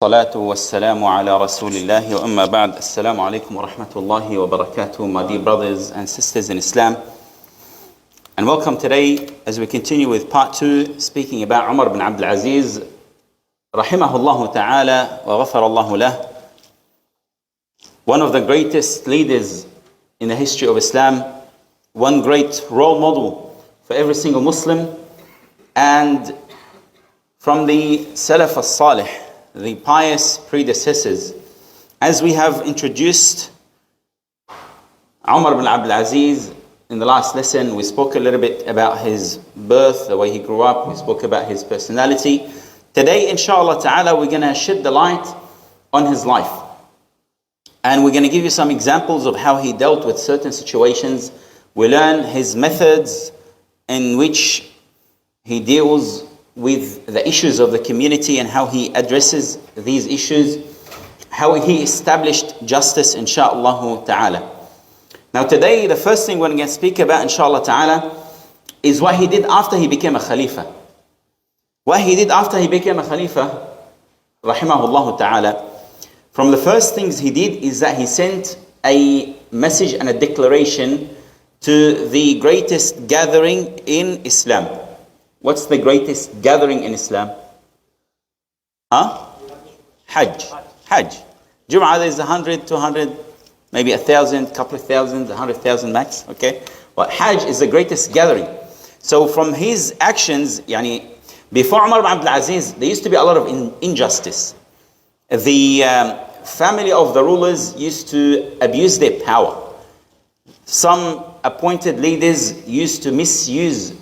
الصلاة والسلام على رسول الله وأما بعد السلام عليكم ورحمة الله وبركاته. My dear brothers and sisters in Islam, and welcome today as we continue with part 2 speaking about Umar bin Abdul Aziz rahimahullah ta'ala wa ghafarallahu lah, one of the greatest leaders in the history of Islam, one great role model for every single Muslim, and from the Salaf as-Salih, the pious predecessors. As we have introduced Umar bin Abdul Aziz in the last lesson, we spoke a little bit about his birth, the way he grew up, we spoke about his personality. Today, inshallah ta'ala, we're going to shed the light on his life. And we're going to give you some examples of how he dealt with certain situations. We learn his methods in which he deals with the issues of the community and how he addresses these issues, how he established justice, insha'Allah ta'ala. Now today, the first thing we're going to speak about, insha'Allah ta'ala, is what he did after he became a Khalifa. What he did after he became a Khalifa, rahimahullah ta'ala, from the first things he did is that he sent a message and a declaration to the greatest gathering in Islam. What's the greatest gathering in Islam? Hajj. Jum'ah, there's 100, 200, maybe 1,000, couple of thousands, 100,000 max, okay? But Hajj is the greatest gathering. So from his actions, before Umar bin Abdul Aziz, there used to be a lot of injustice. The family of the rulers used to abuse their power. Some appointed leaders used to misuse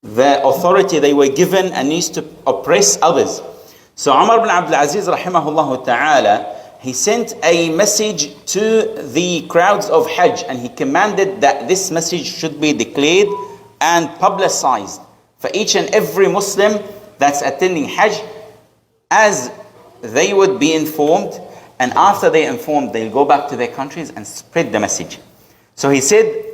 the authority they were given and used to oppress others. So Umar bin Abdul Aziz rahimahullah ta'ala, he sent a message to the crowds of Hajj, and he commanded that this message should be declared and publicized for each and every Muslim that's attending Hajj, as they would be informed, and after they're informed, they'll go back to their countries and spread the message. So he said,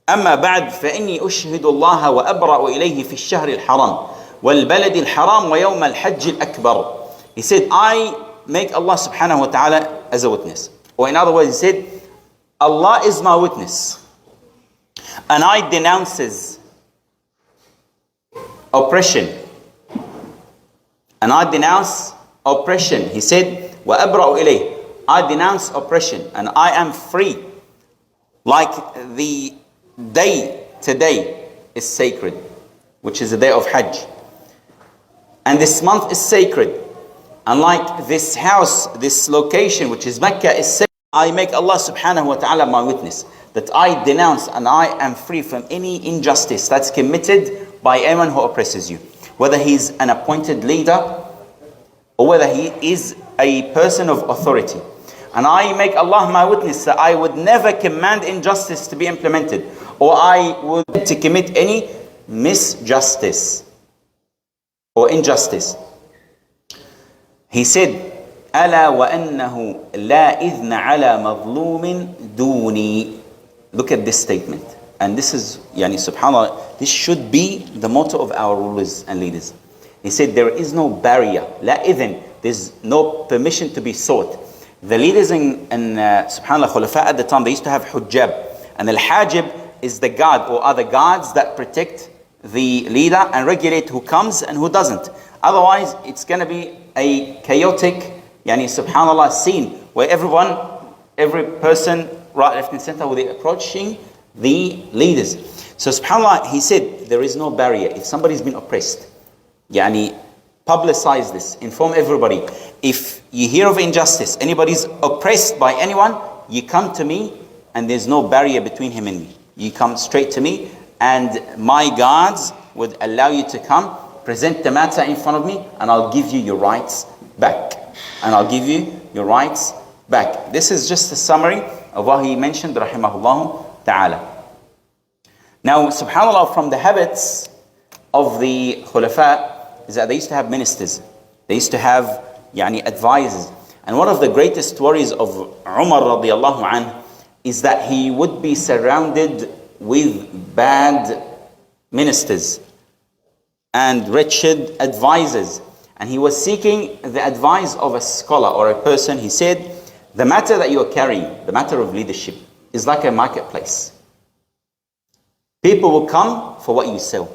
أما بعد فإني أشهد الله وأبرأ إليه في الشهر الحرام والبلد الحرام ويوم الحج الأكبر. He said, I make Allah subhanahu wa ta'ala as a witness. Or in other words, he said, Allah is my witness, and I denounces oppression. And I denounce oppression. He said, وَأَبْرَأُ إِلَيْهِ, I denounce oppression, and I am free. Like the day today is sacred, which is the day of Hajj. And this month is sacred. And like this house, this location, which is Mecca, is sacred. I make Allah subhanahu wa ta'ala my witness, that I denounce and I am free from any injustice that's committed by anyone who oppresses you. Whether he's an appointed leader or whether he is a person of authority. And I make Allah my witness that I would never command injustice to be implemented, or I would to commit any misjustice or injustice. He said, ألا وأنه لا إذن على مظلوم دوني. Look at this statement. And this is, subhanAllah, this should be the motto of our rulers and leaders. He said, there is no barrier. لا إذن. There's no permission to be sought. The leaders in subhanAllah, khulafa at the time, they used to have hujjab. And al-hajib is the guard, or other guards that protect the leader and regulate who comes and who doesn't. Otherwise, it's going to be a chaotic, subhanAllah, scene where every person, right, left and center, will be approaching the leaders. So subhanAllah, he said, there is no barrier. If somebody's been oppressed, publicize this, inform everybody. If you hear of injustice, anybody's oppressed by anyone, you come to me, and there's no barrier between him and me. You come straight to me, and my guards would allow you to come, present the matter in front of me, and I'll give you your rights back. This is just a summary of what he mentioned, rahimahullah ta'ala. Now, subhanAllah, from the habits of the khulafa is that they used to have ministers. They used to have advisors. And one of the greatest worries of Umar radiallahu anhu is that he would be surrounded with bad ministers and wretched advisors. and he was seeking the advice of a scholar or a person. He said, the matter that you are carrying, the matter of leadership, is like a marketplace. People will come for what you sell.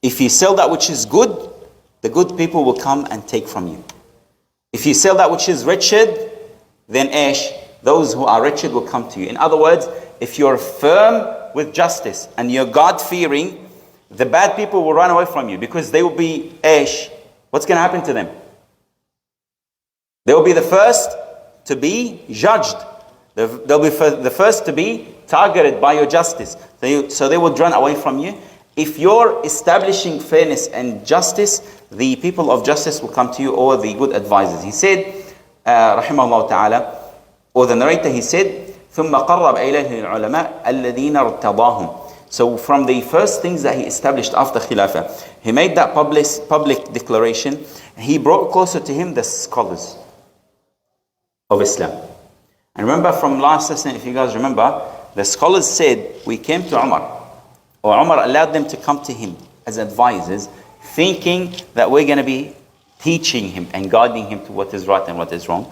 If you sell that which is good, the good people will come and take from you. If you sell that which is wretched, then those who are wretched will come to you. In other words, if you're firm with justice and you're God-fearing, the bad people will run away from you because they will be what's going to happen to them? They will be the first to be judged. They'll be the first to be targeted by your justice. So they will run away from you. If you're establishing fairness and justice, the people of justice will come to you, or the good advisors. He said, rahimahullah ta'ala, or the narrator, he said, ثُمَّ قَرَّبَ إِلَيْهِ الْعُلَمَاء الَّذِينَ ارْتَضَاهُمْ. So from the first things that he established after Khilafah, he made that public declaration. He brought closer to him the scholars of Islam. And remember from last lesson, if you guys remember, the scholars said, we came to Umar, or Umar allowed them to come to him as advisors, thinking that we're going to be teaching him and guiding him to what is right and what is wrong.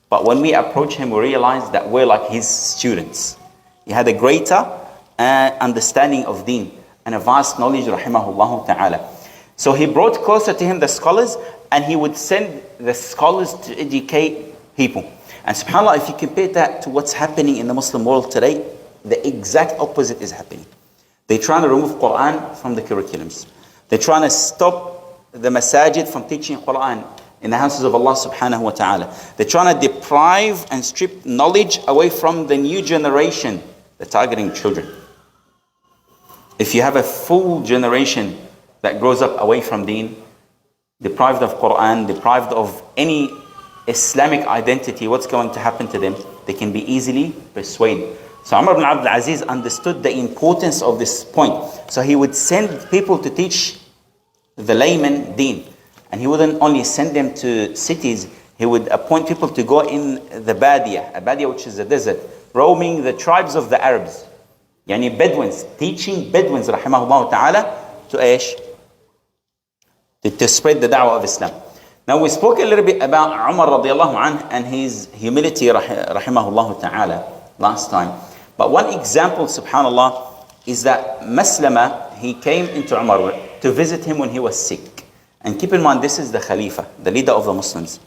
But when we approach him, we realize that we're like his students. He had a greater understanding of deen and a vast knowledge, rahimahullah ta'ala. So he brought closer to him the scholars, and he would send the scholars to educate people. And subhanAllah, if you compare that to what's happening in the Muslim world today, the exact opposite is happening. They're trying to remove Quran from the curriculums. They're trying to stop the masajid from teaching Quran in the houses of Allah subhanahu wa ta'ala. They're trying to deprive and strip knowledge away from the new generation. They're targeting children. If you have a full generation that grows up away from deen, deprived of Quran, deprived of any Islamic identity, what's going to happen to them? They can be easily persuaded. So Umar ibn Abdul Aziz understood the importance of this point. So he would send people to teach the layman deen. And he wouldn't only send them to cities, he would appoint people to go in the Badia, a Badia which is a desert, roaming the tribes of the Arabs. Yani Bedouins, teaching Bedouins, rahimahullah ta'ala, to spread the da'wah of Islam. Now we spoke a little bit about Umar radiallahu anh and his humility, rahimahullah ta'ala, last time. But one example, subhanallah, is that Maslama, he came into Umar to visit him when he was sick. And keep in mind, this is the Khalifa, the leader of the Muslims,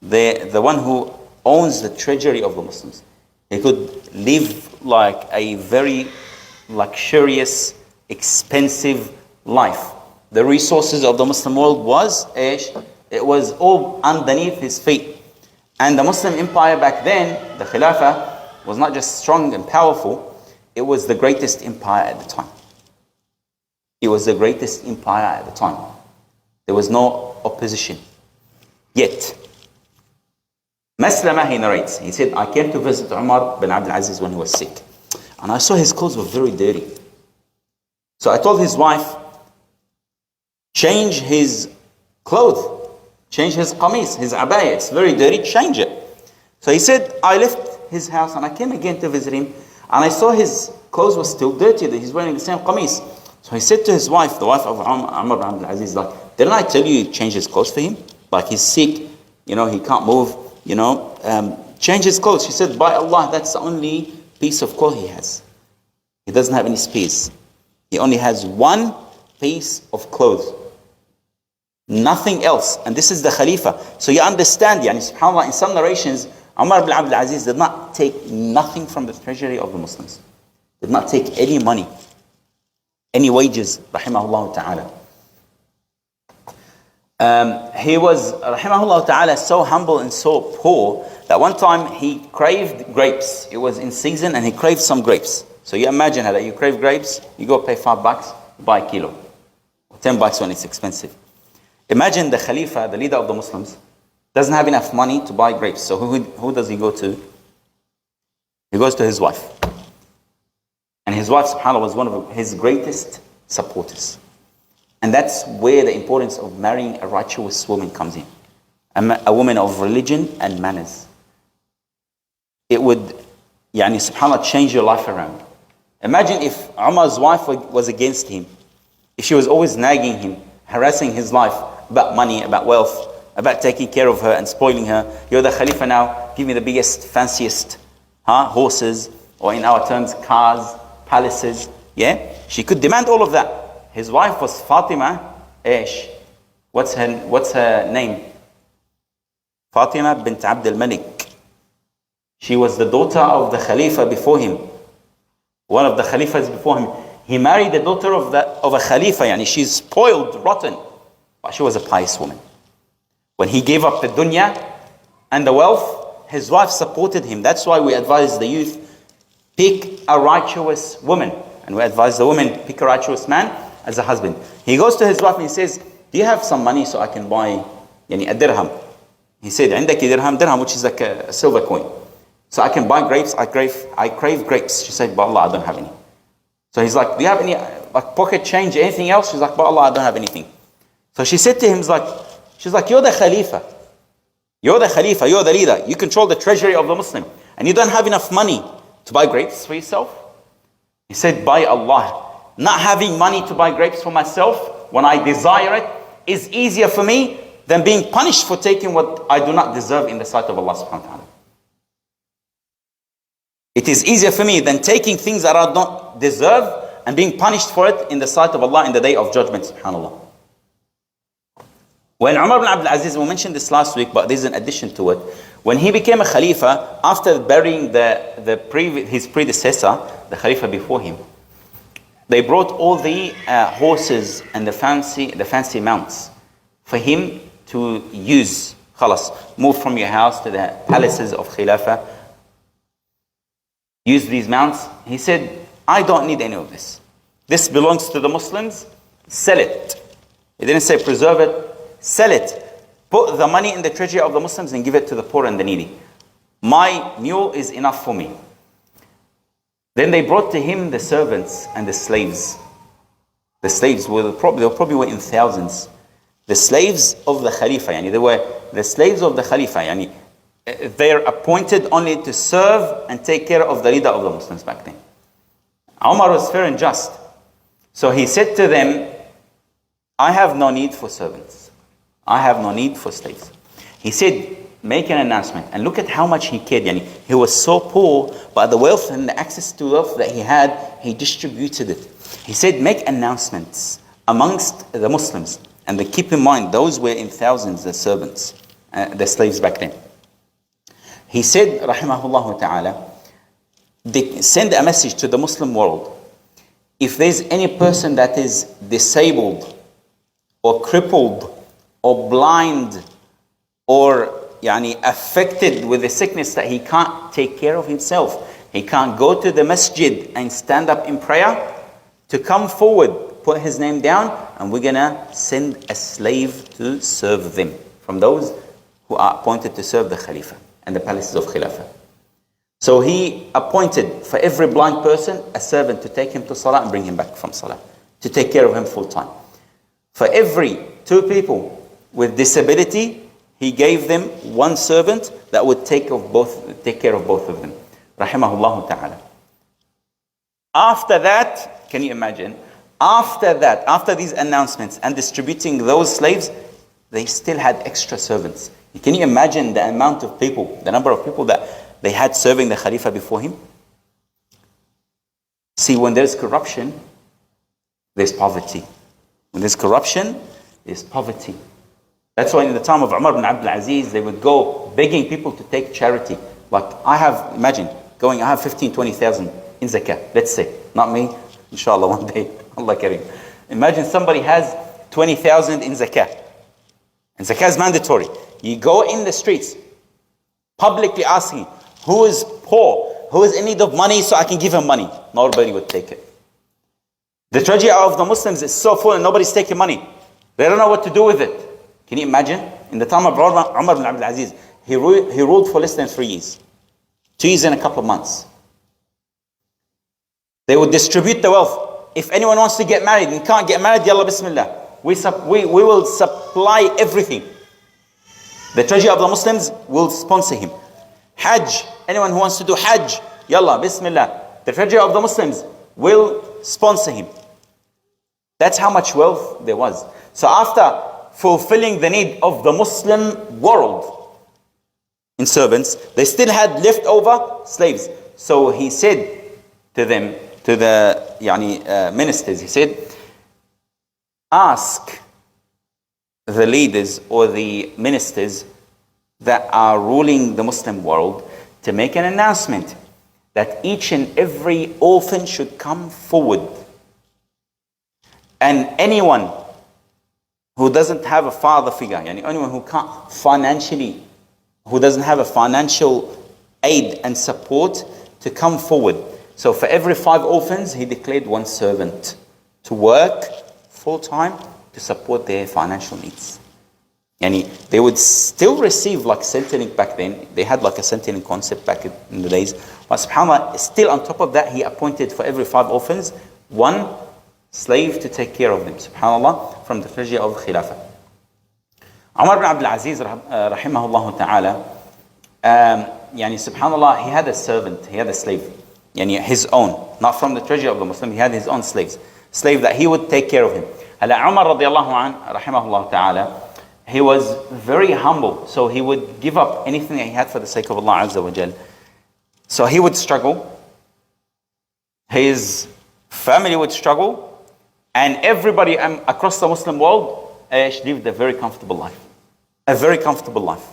the one who owns the treasury of the Muslims. He could live like a very luxurious, expensive life. The resources of the Muslim world it was all underneath his feet. And the Muslim empire back then, the Khilafah, was not just strong and powerful, it was the greatest empire at the time. It was the greatest empire at the time. There was no opposition. Yet, Maslama, he narrates, he said, I came to visit Umar bin Abdul Aziz when he was sick. And I saw his clothes were very dirty. So I told his wife, change his clothes, change his qamis, his abaya, it's very dirty, change it. So he said, I left his house and I came again to visit him, and I saw his clothes were still dirty, that he's wearing the same qamis. So he said to his wife, the wife of Umar bin Abdul Aziz, like, didn't I tell you change his clothes for him? Like, he's sick, he can't move, change his clothes. She said, by Allah, that's the only piece of cloth he has. He doesn't have any space. He only has one piece of clothes. Nothing else. And this is the Khalifa. So you understand, subhanAllah, in some narrations, Umar ibn Abdul Aziz did not take nothing from the treasury of the Muslims. Did not take any money, any wages, rahimahullah ta'ala. He was, rahimahullah ta'ala, so humble and so poor that one time he craved grapes. It was in season and he craved some grapes. So you imagine how that you crave grapes, you go pay $5, buy a kilo. $10 when it's expensive. Imagine the Khalifa, the leader of the Muslims, doesn't have enough money to buy grapes. So who does he go to? He goes to his wife. And his wife, subhanAllah, was one of his greatest supporters. And that's where the importance of marrying a righteous woman comes in. A woman of religion and manners. It would, subhanAllah, change your life around. Imagine if Umar's wife was against him. If she was always nagging him, harassing his life about money, about wealth. about taking care of her and spoiling her. You're the Khalifa now, give me the biggest, fanciest horses, or in our terms, cars, palaces. Yeah? She could demand all of that. His wife was Fatima. What's her name? Fatima bint Abdul Malik. She was the daughter of the Khalifa before him. One of the Khalifas before him. He married the daughter of a Khalifa. Yani she's spoiled, rotten. But she was a pious woman. When he gave up the dunya and the wealth, his wife supported him. That's why we advise the youth, pick a righteous woman. And we advise the women, pick a righteous man as a husband. He goes to his wife and he says, do you have some money so I can buy a dirham? He said, عندك dirham, which is like a silver coin. So I can buy grapes. I crave grapes. She said, but Allah, I don't have any. So he's like, do you have any pocket change, anything else? She's like, but Allah, I don't have anything. So she said to him, she's like, you're the Khalifa. You're the Khalifa, you're the leader. You control the treasury of the Muslim. And you don't have enough money to buy grapes for yourself? He said, by Allah, not having money to buy grapes for myself when I desire it is easier for me than being punished for taking what I do not deserve in the sight of Allah subhanahu wa ta'ala. It is easier for me than taking things that I don't deserve and being punished for it in the sight of Allah in the day of judgment, subhanAllah. When Umar ibn Abdul Aziz, we mentioned this last week, but there's an addition to it. When he became a Khalifa, after burying his predecessor, the Khalifa before him, they brought all the horses and the fancy mounts for him to use. Khalas, move from your house to the palaces of Khilafah. Use these mounts. He said, I don't need any of this. This belongs to the Muslims. Sell it. He didn't say preserve it. Sell it. Put the money in the treasury of the Muslims and give it to the poor and the needy. My mule is enough for me. Then they brought to him the servants and the slaves. The slaves they probably were in thousands. The slaves of the Khalifa. They were the slaves of the Khalifa. They're appointed only to serve and take care of the leader of the Muslims back then. Umar was fair and just. So he said to them, I have no need for servants. I have no need for slaves. He said, make an announcement. And look at how much he cared. He was so poor, but the wealth and the access to wealth that he had, he distributed it. He said, make announcements amongst the Muslims. And keep in mind, those were in thousands, the servants, the slaves back then. He said, rahimahullah ta'ala, they send a message to the Muslim world. If there's any person that is disabled or crippled or blind or affected with a sickness that he can't take care of himself, he can't go to the masjid and stand up in prayer, to come forward, put his name down, and we're gonna send a slave to serve them from those who are appointed to serve the Khalifa and the palaces of Khilafah. So he appointed for every blind person a servant to take him to Salah and bring him back from Salah, to take care of him full time. For every 2 people with disability, he gave them one servant that would take care of both of them. Rahimahullah ta'ala. After that, can you imagine? After these announcements and distributing those slaves, they still had extra servants. Can you imagine the amount of people, the number of people that they had serving the Khalifa before him? See, when there's corruption, there's poverty. When there's corruption, there's poverty. That's why in the time of Umar ibn Abdul Aziz, they would go begging people to take charity. Like I have 15, 20,000 in zakah, let's say. Not me, inshallah one day, Allah kareem. Imagine somebody has 20,000 in zakah. And zakah is mandatory. You go in the streets, publicly asking, who is poor, who is in need of money so I can give him money. Nobody would take it. The treasury of the Muslims is so full and nobody's taking money. They don't know what to do with it. Can you imagine? In the time of Umar ibn Abdul Aziz, he ruled for less than 3 years. 2 years and a couple of months. They would distribute the wealth. If anyone wants to get married and can't get married, yalla bismillah. We will supply everything. The treasury of the Muslims will sponsor him. Hajj, anyone who wants to do Hajj, yalla bismillah. The treasury of the Muslims will sponsor him. That's how much wealth there was. So after fulfilling the need of the Muslim world in servants, they still had leftover slaves. So he said to them, to the ministers, he said, ask the leaders or the ministers that are ruling the Muslim world to make an announcement that each and every orphan should come forward. And anyone who doesn't have a father figure, anyone who can't financially, who doesn't have a financial aid and support, to come forward. So for every 5 orphans, he declared 1 servant to work full-time to support their financial needs. They would still receive like Centrelink back then. They had like a Centrelink concept back in the days. But subhanAllah, still on top of that, he appointed for every 5 orphans 1 slave to take care of them. SubhanAllah, from the treasury of Khilafah. Umar ibn Abdul Aziz, rahimahullah ta'ala, subhanAllah, he had a servant, he had a slave. His own, not from the treasury of the Muslim, he had his own slave that he would take care of him. Umar radiallahu anh, rahimahullah ta'ala, he was very humble, so he would give up anything that he had for the sake of Allah Azza wa Jal. So he would struggle, his family would struggle, and everybody across the Muslim world lived a very comfortable life. A very comfortable life.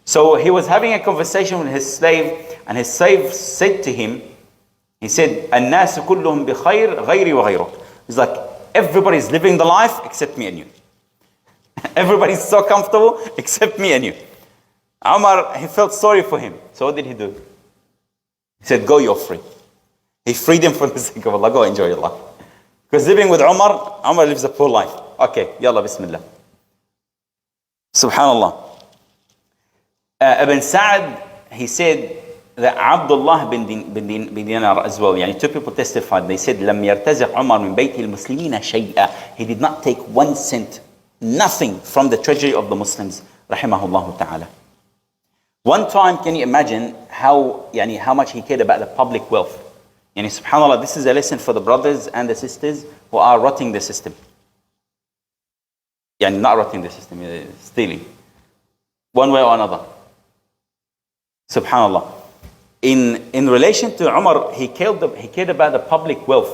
So he was having a conversation with his slave, and his slave said to him, he said, الناس كلهم بخير غيري وغيرك. He's like, everybody's living the life except me and you. Everybody's so comfortable except me and you. Umar, he felt sorry for him. So what did he do? He said, go, you're free. He freed him for the sake of Allah. Go enjoy your life. Because living with Umar lives a poor life. Okay, yalla, bismillah. Subhanallah. Ibn Sa'd, he said that Abdullah bin Dinar as well, 2 people testified. They said, لم يرتزق عمر من بيت المسلمين شيئا. He did not take 1 cent, nothing from the treasury of the Muslims, rahimahullah ta'ala. One time, can you imagine how much he cared about the public wealth? Subhanallah, this is a lesson for the brothers and the sisters who are rotting the system. Not rotting the system, stealing. One way or another. Subhanallah. In relation to Umar, he cared about the public wealth.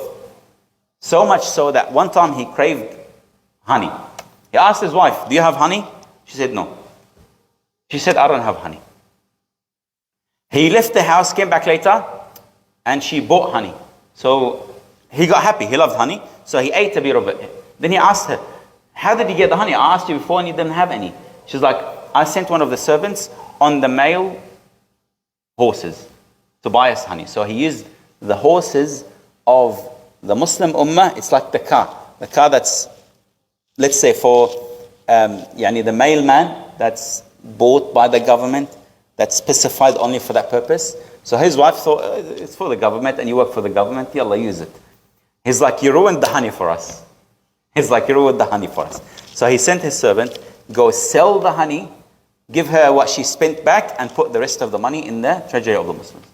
So much so that one time he craved honey. He asked his wife, do you have honey? She said, no. She said, I don't have honey. He left the house, came back later, and she bought honey. So he got happy. He loved honey. So he ate a bit of it. Then he asked her, how did you get the honey? I asked you before and you didn't have any. She's like, I sent one of the servants on the male horses to buy us honey. So he used the horses of the Muslim Ummah. It's like the car that's, let's say, for the mailman that's bought by the government, that's specified only for that purpose. So his wife thought, it's for the government and you work for the government, yalla, use it. He's like, you ruined the honey for us. So he sent his servant, go sell the honey, give her what she spent back, and put the rest of the money in the treasury of the Muslims.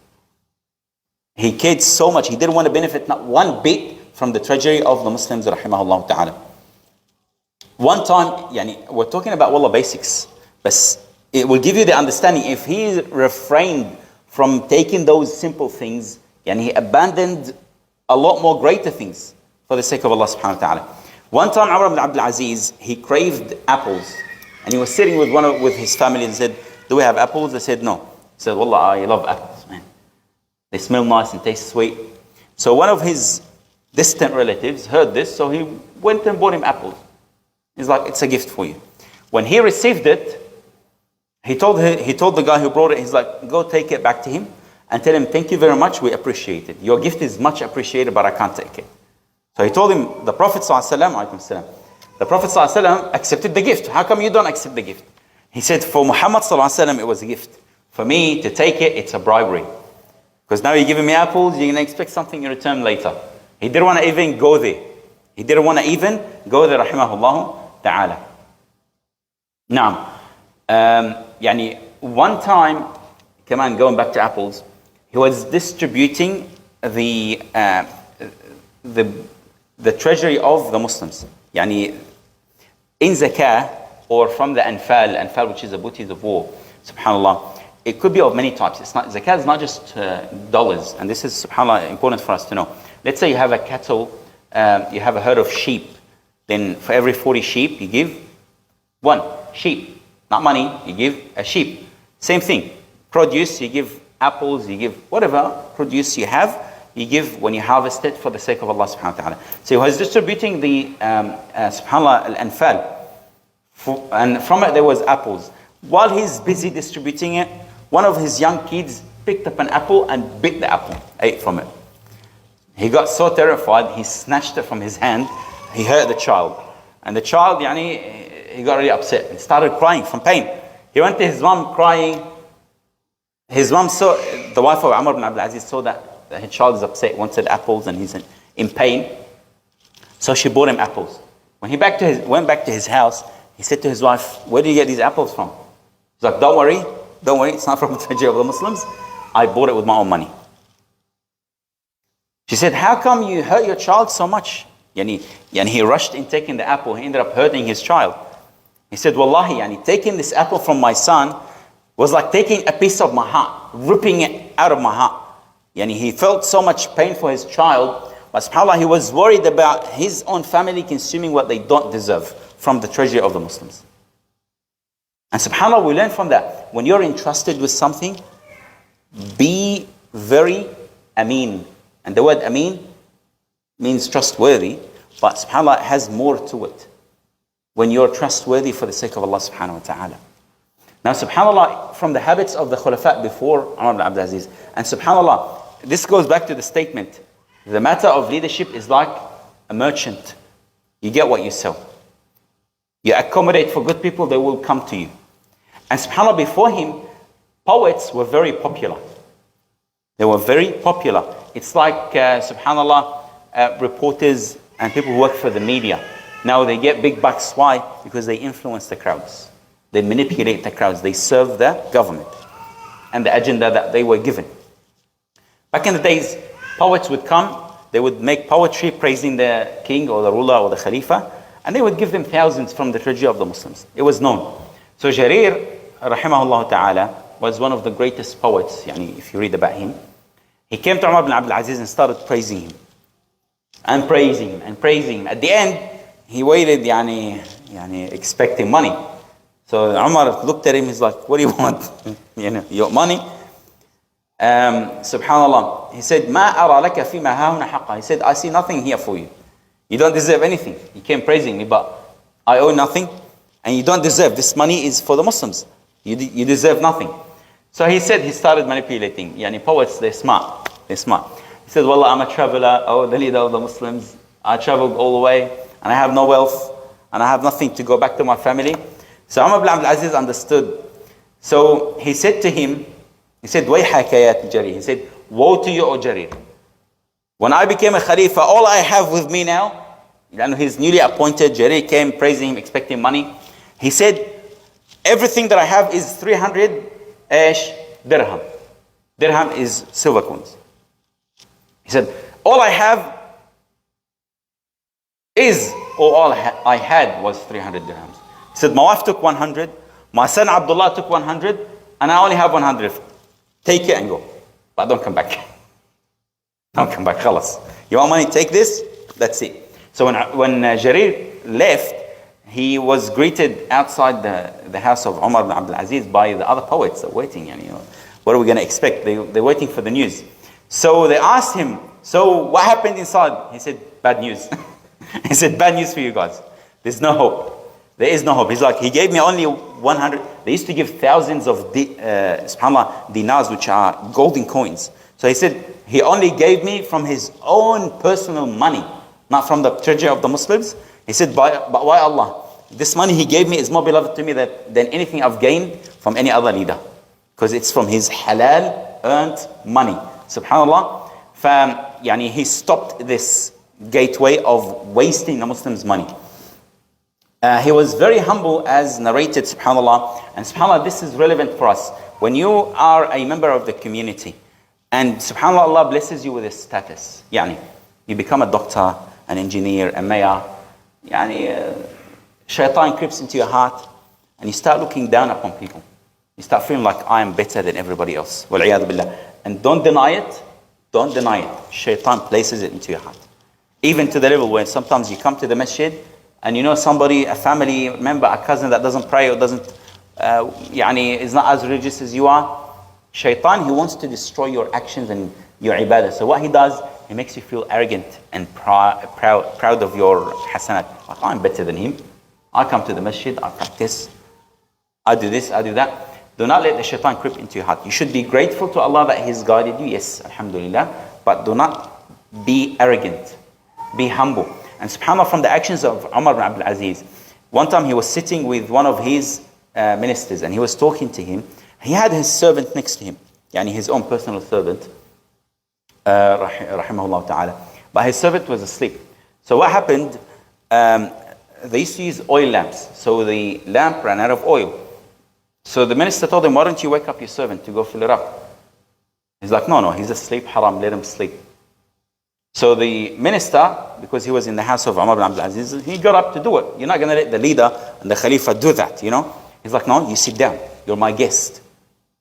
He cared so much. He didn't want to benefit not 1 bit from the treasury of the Muslims, rahimahullah ta'ala. One time, we're talking about wallah basics, but it will give you the understanding. If he refrained from taking those simple things, he abandoned a lot more greater things for the sake of Allah subhanahu wa ta'ala. One time, Umar ibn Abdul Aziz, he craved apples. And he was sitting with his family and said, do we have apples? They said, no. He said, wallah, I love apples, man. They smell nice and taste sweet. So one of his distant relatives heard this, so he went and bought him apples. He's like, it's a gift for you. When he received it, he told the guy who brought it, he's like, go take it back to him and tell him, thank you very much, we appreciate it. Your gift is much appreciated, but I can't take it. So he told him, the Prophet ﷺ, the Prophet ﷺ accepted the gift. How come you don't accept the gift? He said, for Muhammad ﷺ, it was a gift. For me to take it, it's a bribery. Because now you're giving me apples, you're going to expect something in return later. He didn't want to even go there. Rahimahullah ta'ala. Now, one time, come on, going back to apples, he was distributing the treasury of the Muslims. in zakah or from the anfal, which is the booty of war, subhanAllah, it could be of many types. It's not, zakah is not just dollars, and this is, subhanAllah, important for us to know. Let's say you have a cattle, you have a herd of sheep, then for every 40 sheep, you give one sheep. Not money, you give a sheep. Same thing. Produce, you give apples, you give whatever produce you have, you give when you harvest it for the sake of Allah subhanahu wa ta'ala. So he was distributing the, subhanAllah, al-anfal. And from it there was apples. While he's busy distributing it, one of his young kids picked up an apple and bit the apple, ate from it. He got so terrified, he snatched it from his hand, he hurt the child. And the child, he got really upset and started crying from pain. He went to his mom crying. His mom saw, the wife of Umar ibn Aziz saw that his child is upset, wanted apples, and he's in pain. So she bought him apples. When he went back to his house, he said to his wife, "Where did you get these apples from?" He's like, don't worry, it's not from the treasury of the Muslims. I bought it with my own money. She said, "How come you hurt your child so much?" He rushed in taking the apple. He ended up hurting his child. He said, "Wallahi, taking this apple from my son was like taking a piece of my heart, ripping it out of my heart." He felt so much pain for his child, but subhanAllah, he was worried about his own family consuming what they don't deserve from the treasury of the Muslims. And subhanAllah, we learn from that. When you're entrusted with something, be very ameen. And the word ameen means trustworthy, but subhanAllah, it has more to it. When you're trustworthy for the sake of Allah subhanahu wa ta'ala. Now subhanAllah, from the habits of the Khulafa before Umar ibn Abdul Aziz, and subhanAllah, this goes back to the statement, the matter of leadership is like a merchant. You get what you sell. You accommodate for good people, they will come to you. And subhanAllah, before him, poets were very popular. They were very popular. It's like, subhanAllah, reporters and people who work for the media. Now they get big bucks. Why? Because they influence the crowds. They manipulate the crowds. They serve the government and the agenda that they were given. Back in the days, poets would come. They would make poetry praising the king or the ruler or the khalifa, and they would give them thousands from the treasury of the Muslims. It was known. So Jarir, rahimahullah ta'ala, was one of the greatest poets, if you read about him. He came to Umar ibn Abdul Aziz and started praising him. And praising him and praising him. At the end, he waited, expecting money. So Umar looked at him, he's like, "What do you want? You want money?" Subhanallah. He said, "Ma ara laka fima hauna haqqa." He said, "I see nothing here for you. You don't deserve anything. You came praising me, but I owe nothing, and you don't deserve. This money is for the Muslims. You deserve nothing." So he started manipulating. Poets, they're smart. He said, "Wallah, I'm a traveler. Oh, the leader of the Muslims. I traveled all the way, and I have no wealth, and I have nothing to go back to my family." So Umar ibn Abdul Aziz understood. So he said to him, "Wayhaka ya Jarir." He said, "Woe to you, O Jarir. When I became a Khalifa, all I have with me now," he's newly appointed, Jarir came praising him, expecting money. He said, "Everything that I have is 300 dirham. Dirham is silver coins." He said, "All I have all I had was 300 dirhams." He said, "My wife took 100, my son Abdullah took 100, and I only have 100. Take it and go. But don't come back. Don't come back, khalas. You want money? Take this. That's it." So when Jarir left, he was greeted outside the house of Umar ibn Abdul Aziz by the other poets that were waiting. What are we going to expect? They're waiting for the news. So they asked him, "So what happened inside?" He said, "Bad news." He said, "Bad news for you guys. There's no hope. There is no hope." He's like, "He gave me only 100. They used to give thousands of subhanAllah, dinars, which are golden coins. So he said, he only gave me from his own personal money, not from the treasury of the Muslims. He said, but why Allah? This money he gave me is more beloved to me than anything I've gained from any other leader. Because it's from his halal earned money." Subhanallah. He stopped this gateway of wasting the Muslims' money. He was very humble, as narrated, subhanAllah. And subhanAllah, this is relevant for us. When you are a member of the community, and subhanAllah, Allah blesses you with a status. You become a doctor, an engineer, a mayor, Shaitan creeps into your heart and you start looking down upon people. You start feeling like I am better than everybody else. Wal-'iyadhu billah. And don't deny it. Don't deny it. Shaitan places it into your heart. Even to the level where sometimes you come to the masjid and you know somebody, a family member, a cousin that doesn't pray or doesn't, is not as religious as you are. Shaitan, he wants to destroy your actions and your ibadah. So what he does, he makes you feel arrogant and proud of your hasanat. Like, I'm better than him. I come to the masjid, I practice, I do this, I do that. Do not let the shaitan creep into your heart. You should be grateful to Allah that He's guided you. Yes, alhamdulillah. But do not be arrogant. Be humble. And subhanAllah, from the actions of Umar ibn Abdul Aziz, one time he was sitting with one of his ministers and he was talking to him. He had his servant next to him, his own personal servant, rahimahullah ta'ala. But his servant was asleep. So what happened? They used to use oil lamps. So the lamp ran out of oil. So the minister told him, why don't you wake up your servant to go fill it up? He's like, no, he's asleep, haram, let him sleep. So the minister, because he was in the house of Umar ibn Abdul Aziz, he got up to do it. You're not going to let the leader and the Khalifa do that, He's like, no, you sit down. You're my guest.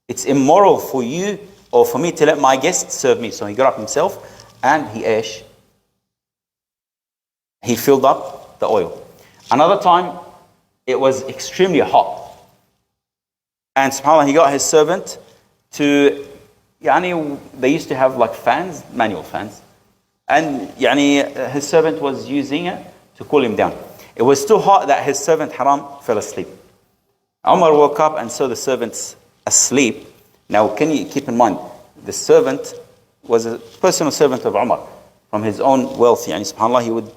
It's immoral for you or for me to let my guest serve me. So he got up himself and he filled up the oil. Another time, it was extremely hot. And subhanAllah, he got his servant to, they used to have like fans, manual fans. And his servant was using it to cool him down. It was too hot that his servant, haram, fell asleep. Umar woke up and saw the servant asleep. Now, can you keep in mind, the servant was a personal servant of Umar from his own wealth. SubhanAllah, he would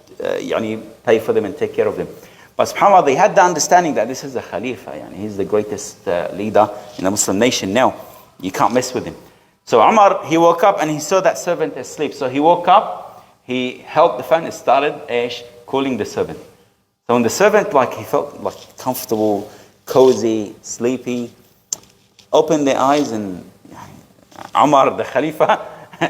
pay for them and take care of them. But subhanAllah, they had the understanding that this is the Khalifa. He's the greatest leader in the Muslim nation now. You can't mess with him. So Umar, he woke up and he saw that servant asleep. So he woke up, he held the fan and started cooling the servant. So when the servant, he felt like comfortable, cozy, sleepy, opened their eyes and Umar, the Khalifa,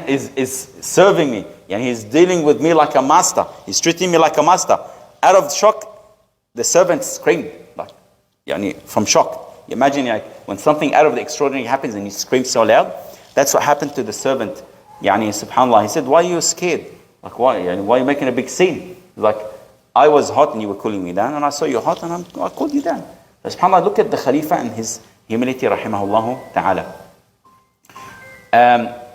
is serving me. He's dealing with me like a master. He's treating me like a master. Out of shock, the servant screamed, from shock. You imagine when something out of the extraordinary happens and you scream so loud. That's what happened to the servant. SubhanAllah, he said, why are you scared? Why? Why are you making a big scene? Like, I was hot and you were cooling me down, and I saw you hot and I cooled you down. But SubhanAllah, look at the Khalifa and his humility, rahimahullah ta'ala.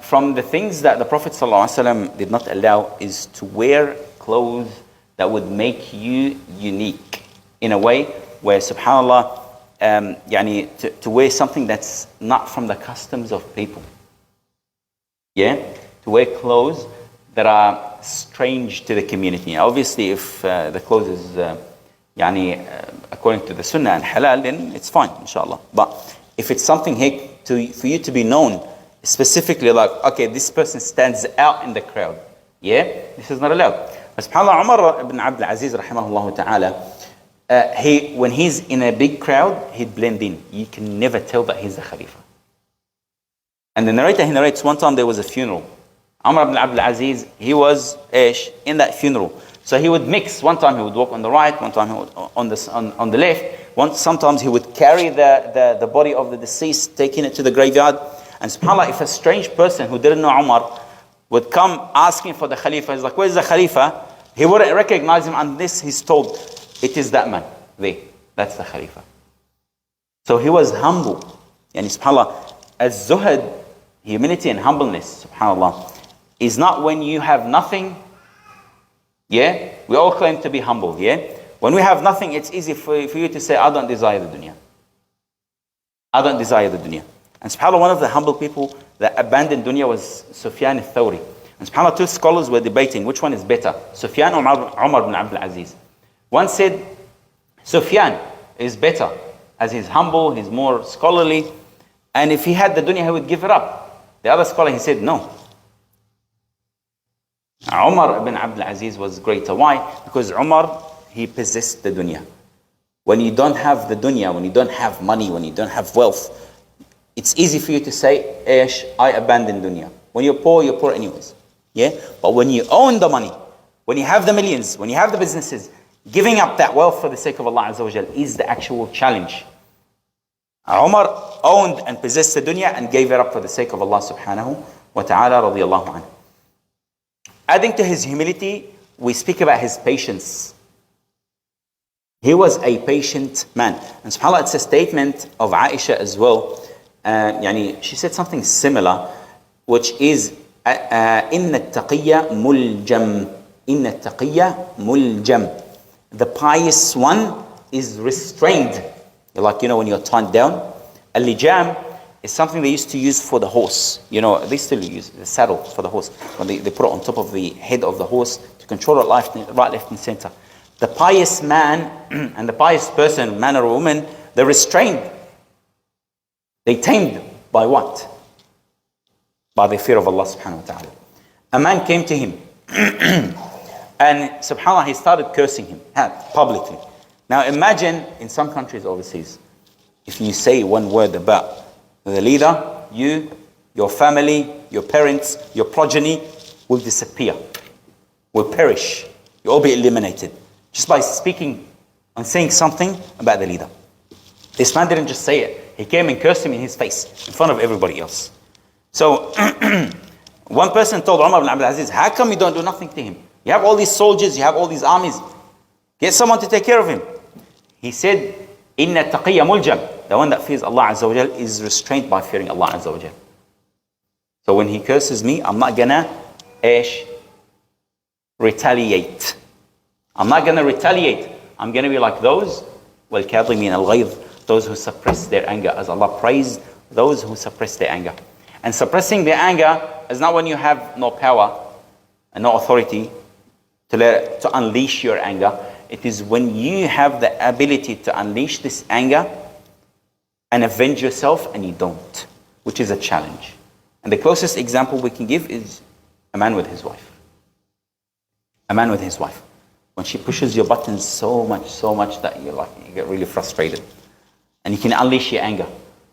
From the things that the Prophet ﷺ did not allow is to wear clothes that would make you unique in a way where, subhanAllah, to wear something that's not from the customs of people. To wear clothes that are strange to the community. Obviously, if the clothes is, according to the Sunnah and Halal, then it's fine, inshallah. But if it's something for you to be known, specifically like, okay, this person stands out in the crowd, this is not allowed. But subhanAllah, Umar ibn Abdul Aziz, rahimahullah ta'ala, when he's in a big crowd, he'd blend in. You can never tell that he's the Khalifa. And the narrator, he narrates, one time there was a funeral. Umar ibn Abdul Aziz, he was in that funeral. So he would mix. One time he would walk on the right, one time he would on the left. Sometimes he would carry the body of the deceased, taking it to the graveyard. And subhanAllah, if a strange person who didn't know Umar would come asking for the Khalifa, he's like, where's the Khalifa? He wouldn't recognize him unless he's told, it is that man. That's the Khalifa. So he was humble. And subhanAllah, az-zuhd, humility and humbleness, subhanAllah, is not when you have nothing. We all claim to be humble. When we have nothing, it's easy for you to say, I don't desire the dunya. I don't desire the dunya. And subhanAllah, one of the humble people that abandoned dunya was Sufyan al-Thawri. And subhanAllah, two scholars were debating which one is better, Sufyan or Umar ibn Abdul Aziz. One said, Sufyan is better, as he's humble, he's more scholarly, and if he had the dunya, he would give it up. The other scholar, he said, no. Umar ibn Abdul Aziz was greater. Why? Because Umar, he possessed the dunya. When you don't have the dunya, when you don't have money, when you don't have wealth, it's easy for you to say, I abandon dunya. When you're poor anyways. But when you own the money, when you have the millions, when you have the businesses, Giving up that wealth for the sake of Allah Azza wa Jal is the actual challenge. Umar owned and possessed the dunya and gave it up for the sake of Allah subhanahu wa ta'ala radiyallahu anhu. Adding to his humility, we speak about his patience. He was a patient man. And subhanAllah, it's a statement of Aisha as well. She said something similar, which is, إِنَّ التَّقِيَّ مُلْجَمْ إِنَّ التَّقِيَّ مُلْجَمْ. The pious one is restrained. Like, when you're tied down. Al-lijam is something they used to use for the horse. They still use the saddle for the horse. When they put it on top of the head of the horse to control it right, left, and center. The pious man and the pious person, man or woman, they're restrained. They tamed by what? By the fear of Allah subhanahu wa ta'ala. A man came to him and subhanAllah, he started cursing him publicly. Now imagine in some countries overseas, if you say one word about the leader, you, your family, your parents, your progeny will disappear, will perish. You'll all be eliminated just by speaking and saying something about the leader. This man didn't just say it. He came and cursed him in his face in front of everybody else. So one person told Umar ibn Abdul Aziz, how come you don't do nothing to him? You have all these soldiers, you have all these armies. Get someone to take care of him. He said, Inna taqiyya muljam. The one that fears Allah Azza wa Jal is restrained by fearing Allah Azza wa Jal. So when he curses me, I'm not gonna retaliate. I'm not gonna retaliate. I'm gonna be like those, وَالْكَاظِمِينَ الْغَيْظِ, those who suppress their anger, as Allah praised those who suppress their anger. And suppressing their anger is not when you have no power and no authority to unleash your anger. It is when you have the ability to unleash this anger and avenge yourself and you don't, which is a challenge. And the closest example we can give is a man with his wife. A man with his wife. When she pushes your buttons so much that you get really frustrated. And you can unleash your anger.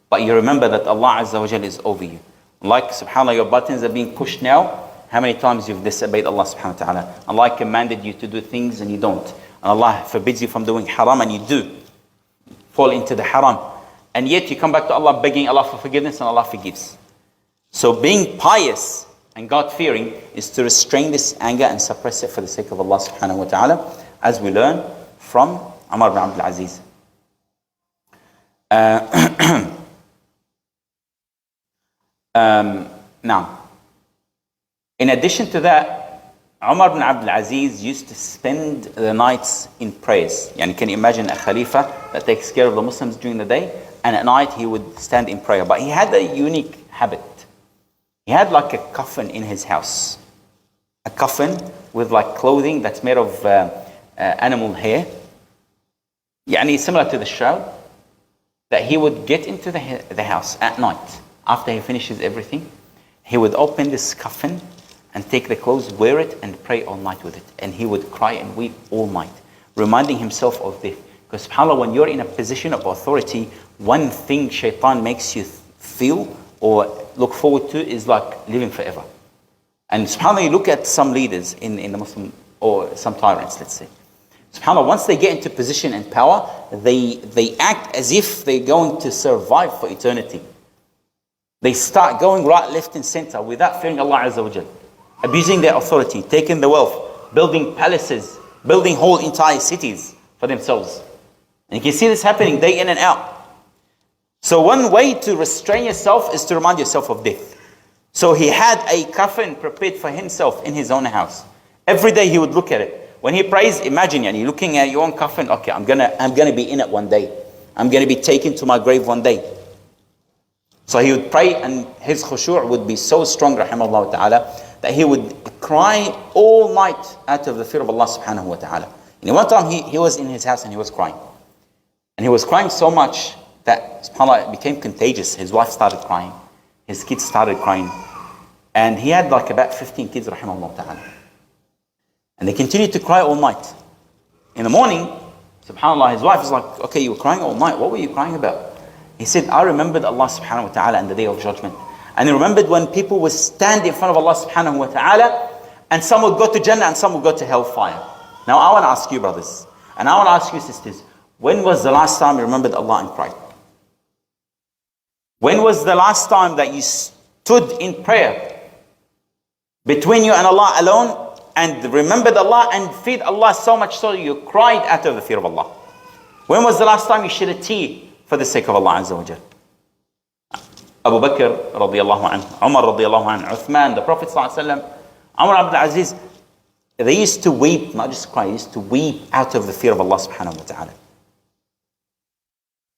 But you remember that Allah Azza wa Jal is over you. Like, subhanAllah, your buttons are being pushed now. How many times you've disobeyed Allah subhanahu wa ta'ala? Allah commanded you to do things and you don't. And Allah forbids you from doing haram and you do. Fall into the haram. And yet you come back to Allah begging Allah for forgiveness and Allah forgives. So being pious and God-fearing is to restrain this anger and suppress it for the sake of Allah subhanahu wa ta'ala, as we learn from Umar ibn Abdul Aziz. Now, in addition to that, Umar ibn Abdul Aziz used to spend the nights in prayers. Can you imagine a Khalifa that takes care of the Muslims during the day, and at night he would stand in prayer. But he had a unique habit. He had like a coffin in his house. A coffin with like clothing that's made of animal hair. Similar to the shroud. That he would get into the house at night. After he finishes everything, he would open this coffin and take the clothes, wear it, and pray all night with it. And he would cry and weep all night, reminding himself of death. Because subhanAllah, when you're in a position of authority, one thing shaitan makes you feel or look forward to is like living forever. And subhanAllah, you look at some leaders in the Muslim, or some tyrants, let's say. SubhanAllah, once they get into position and power, they act as if they're going to survive for eternity. They start going right, left, and center without fearing Allah Azza wa Jal, abusing their authority, taking the wealth, building palaces, building whole entire cities for themselves. And you can see this happening day in and out. So one way to restrain yourself is to remind yourself of death. So he had a coffin prepared for himself in his own house. Every day he would look at it. When he prays, imagine you're looking at your own coffin. Okay, I'm gonna be in it one day. I'm gonna be taken to my grave one day. So he would pray, and his khushu' would be so strong, rahimahullah ta'ala, that he would cry all night out of the fear of Allah subhanahu wa ta'ala. And one time he was in his house and he was crying. And he was crying so much that, subhanAllah, it became contagious. His wife started crying. His kids started crying. And he had like about 15 kids, rahimahullah ta'ala. And they continued to cry all night. In the morning, subhanAllah, his wife was like, okay, you were crying all night. What were you crying about? He said, I remembered Allah subhanahu wa ta'ala and the day of judgment. And he remembered when people would stand in front of Allah subhanahu wa ta'ala, and some would go to Jannah and some would go to hellfire. Now I want to ask you, brothers, And I want to ask you, sisters, when was the last time you remembered Allah and cried? When was the last time that you stood in prayer between you and Allah alone and remembered Allah and feared Allah so much so you cried out of the fear of Allah? When was the last time you shed a tear for the sake of Allah Azza wa Jal? Abu Bakr radiallahu anhu, Umar radiallahu anhu, Uthman, the Prophet sallallahu alaihi wasallam, Umar Abdul Aziz, they used to weep, not just cry, they used to weep out of the fear of Allah subhanahu wa ta'ala.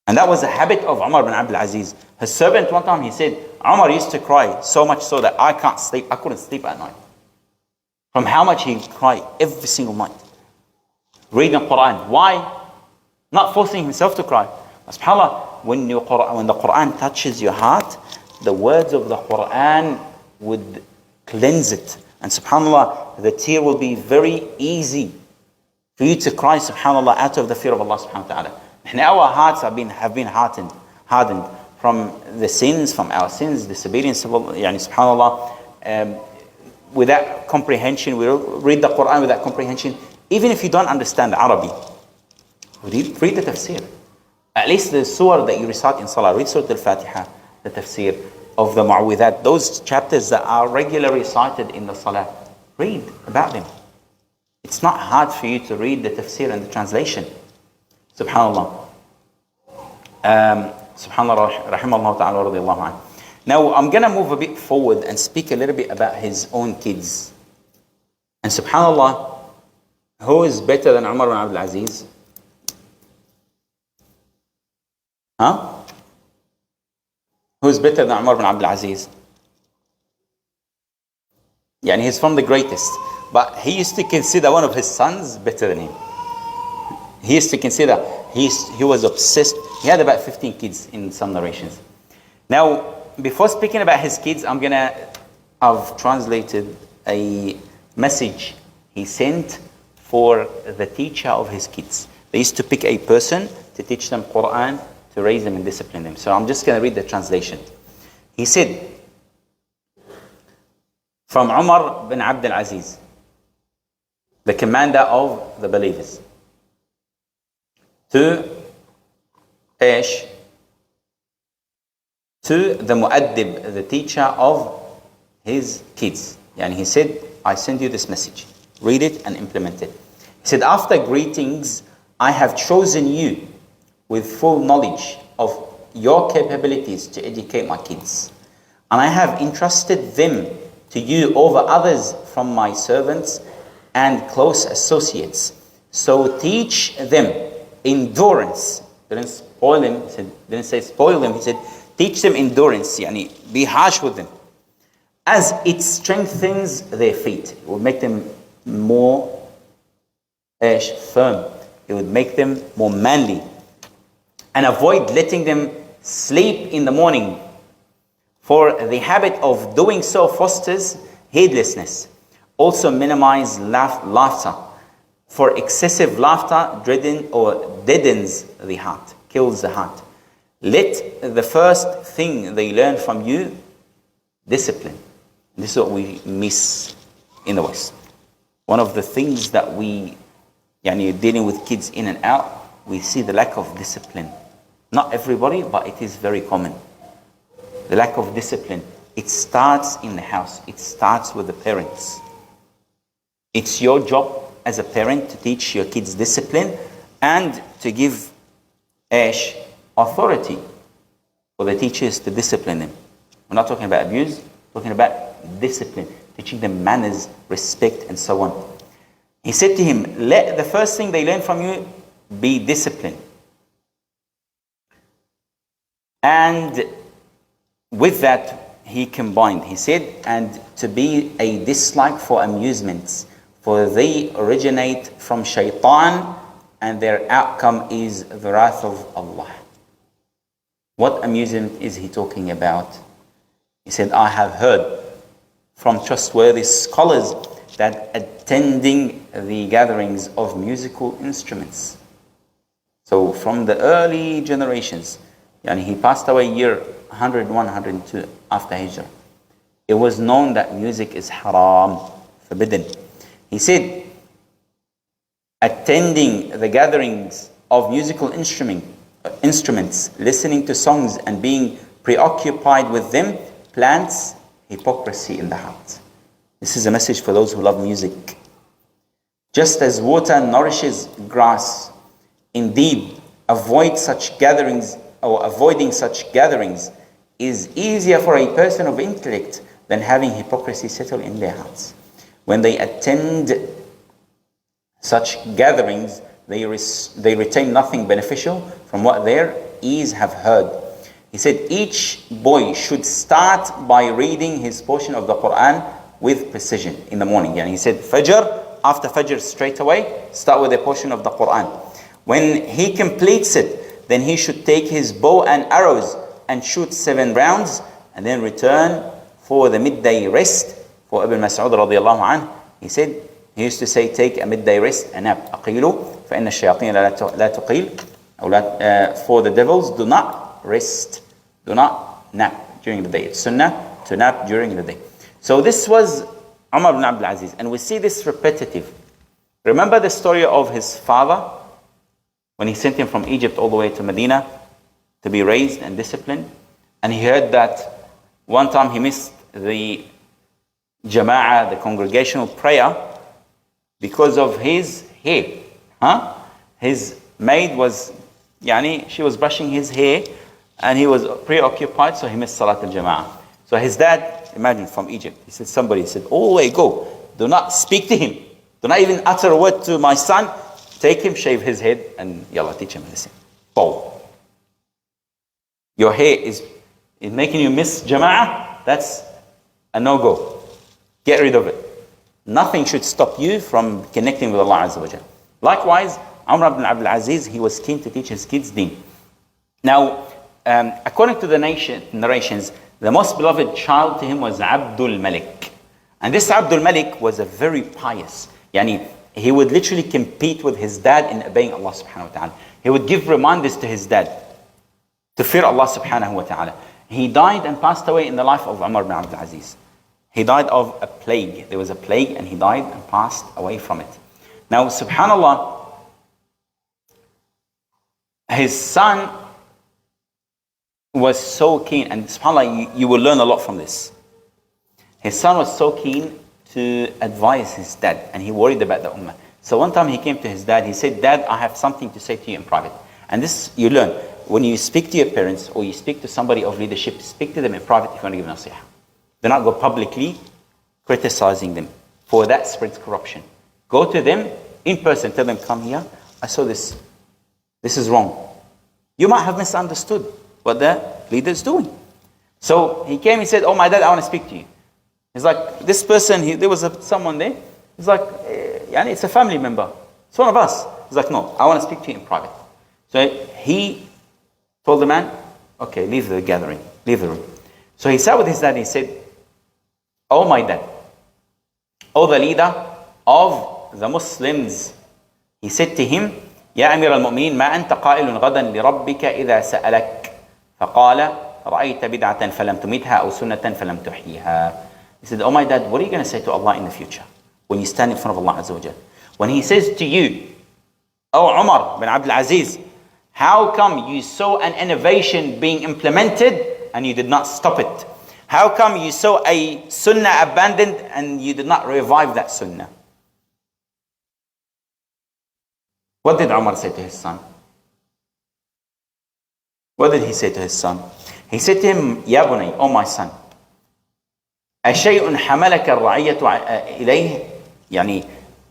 And that was the habit of Umar bin Abdul Aziz. His servant one time, he said, Umar used to cry so much so that I couldn't sleep at night. From how much he cried every single night. Reading the Quran. Why? Not forcing himself to cry. But subhanAllah, when the Quran touches your heart, the words of the Quran would cleanse it. And subhanAllah, the tear will be very easy for you to cry, subhanAllah, out of the fear of Allah subhanahu wa ta'ala. And our hearts have been hardened from the sins, from our sins, disobedience of Allah, subhanAllah, without comprehension. We read the Quran without comprehension. Even if you don't understand Arabic, read the tafsir. At least the surah that you recite in Salah, read Surah Al-Fatiha, the tafsir of the Mu'awwidhat, those chapters that are regularly recited in the Salah. Read about them. It's not hard for you to read the tafsir and the translation. Subhanallah. Subhanallah, rahimallahu ta'ala radiyallahu anhu. Now, I'm going to move a bit forward and speak a little bit about his own kids. And subhanallah, who is better than Umar bin Abdul Aziz? Huh? Who's better than Umar bin Abdul Aziz? Yani he's from the greatest. But he used to consider one of his sons better than him. He used to consider, he was obsessed. He had about 15 kids in some narrations. Now, before speaking about his kids, I've translated a message he sent for the teacher of his kids. They used to pick a person to teach them Quran, to raise them and discipline them. So I'm just going to read the translation. He said, from Umar bin Abdul Aziz, the commander of the believers, to the mu'addib, the teacher of his kids. And he said, I send you this message. Read it and implement it. He said, after greetings, I have chosen you with full knowledge of your capabilities to educate my kids. And I have entrusted them to you over others from my servants and close associates. So teach them endurance. Didn't spoil them. He said, didn't say spoil them. He said, teach them endurance. Yani, be harsh with them. As it strengthens their feet. It will make them more firm. It would make them more manly. And avoid letting them sleep in the morning. For the habit of doing so fosters heedlessness. Also minimize laughter. For excessive laughter deadens the heart, kills the heart. Let the first thing they learn from you, discipline. This is what we miss in the West. One of the things that dealing with kids in and out, we see the lack of discipline. Not everybody, but it is very common. The lack of discipline. It starts in the house. It starts with the parents. It's your job as a parent to teach your kids discipline and to give authority for the teachers to discipline them. We're not talking about abuse, we're talking about discipline, teaching them manners, respect, and so on. He said to him, let the first thing they learn from you be discipline. And with that, he combined, he said, and to be a dislike for amusements, for they originate from shaitan, and their outcome is the wrath of Allah. What amusement is he talking about? He said, I have heard from trustworthy scholars that attending the gatherings of musical instruments. So from the early generations, he passed away year 101, 102 after Hijrah. It was known that music is haram, forbidden. He said, attending the gatherings of musical instruments, listening to songs and being preoccupied with them, plants hypocrisy in the heart. This is a message for those who love music. Just as water nourishes grass, indeed, avoiding such gatherings is easier for a person of intellect than having hypocrisy settle in their hearts. When they attend such gatherings, they retain nothing beneficial from what their ears have heard. He said each boy should start by reading his portion of the Quran with precision in the morning. And he said after Fajr straight away, start with a portion of the Quran. When he completes it, then he should take his bow and arrows and shoot 7 rounds and then return for the midday rest. For Ibn Mas'ud radiallahu anh, he said, he used to say, take a midday rest, a nap. أقيلوا فإن الشياطين لا تقيل. For the devils do not rest, do not nap during the day. It's sunnah to nap during the day. So this was Umar ibn Abdul Aziz, and we see this repetitive. Remember the story of his father when he sent him from Egypt all the way to Medina to be raised and disciplined, and he heard that one time he missed the jama'ah, the congregational prayer, because of his hair. His maid was, she was brushing his hair and he was preoccupied, so he missed Salat al-Jama'ah. So his dad, imagine from Egypt, he said, all the way go. Do not speak to him. Do not even utter a word to my son. Take him, shave his head, and yalla, teach him listen. Bow. Your hair is making you miss Jama'ah. That's a no-go. Get rid of it. Nothing should stop you from connecting with Allah Azza wa Jal. Likewise, Umar ibn Abdul Aziz, he was keen to teach his kids deen. Now, according to the narrations, the most beloved child to him was Abdul Malik. And this Abdul Malik was a very pious. He would literally compete with his dad in obeying Allah subhanahu wa ta'ala. He would give reminders to his dad to fear Allah subhanahu wa ta'ala. He died and passed away in the life of Umar ibn Abdul Aziz. He died of a plague. There was a plague and he died and passed away from it. Now, subhanallah, his son was so keen, and subhanallah, you will learn a lot from this. His son was so keen to advise his dad, and he worried about the ummah. So one time he came to his dad, he said, Dad, I have something to say to you in private. And this you learn. When you speak to your parents or you speak to somebody of leadership, speak to them in private if you want to give nasihah. Do not go publicly criticizing them, for that spreads corruption. Go to them in person, tell them, come here, I saw this. This is wrong. You might have misunderstood what the leader is doing. So he came, he said, oh my dad, I want to speak to you. He's like, this person, there was someone there. He's like, it's a family member. It's one of us. He's like, no, I want to speak to you in private. So he told the man, okay, leave the gathering, leave the room. So he sat with his dad and he said, oh my dad, oh the leader of the Muslims. He said to him, يا أمير المؤمنين ما أنت قائل غدا لربك إذا سألك فقال رأيت بدعة فلم تمتها أو سنة فلم تحييها. He said, oh my dad, what are you going to say to Allah in the future when you stand in front of Allah Azza wa Jal? When he says to you, oh Umar bin Abdul Aziz, how come you saw an innovation being implemented and you did not stop it? How come you saw a sunnah abandoned and you did not revive that sunnah? What did Umar say to his son? What did he say to his son? He said to him, Ya bunay, oh my son, أشيء حملك الرعية إليه?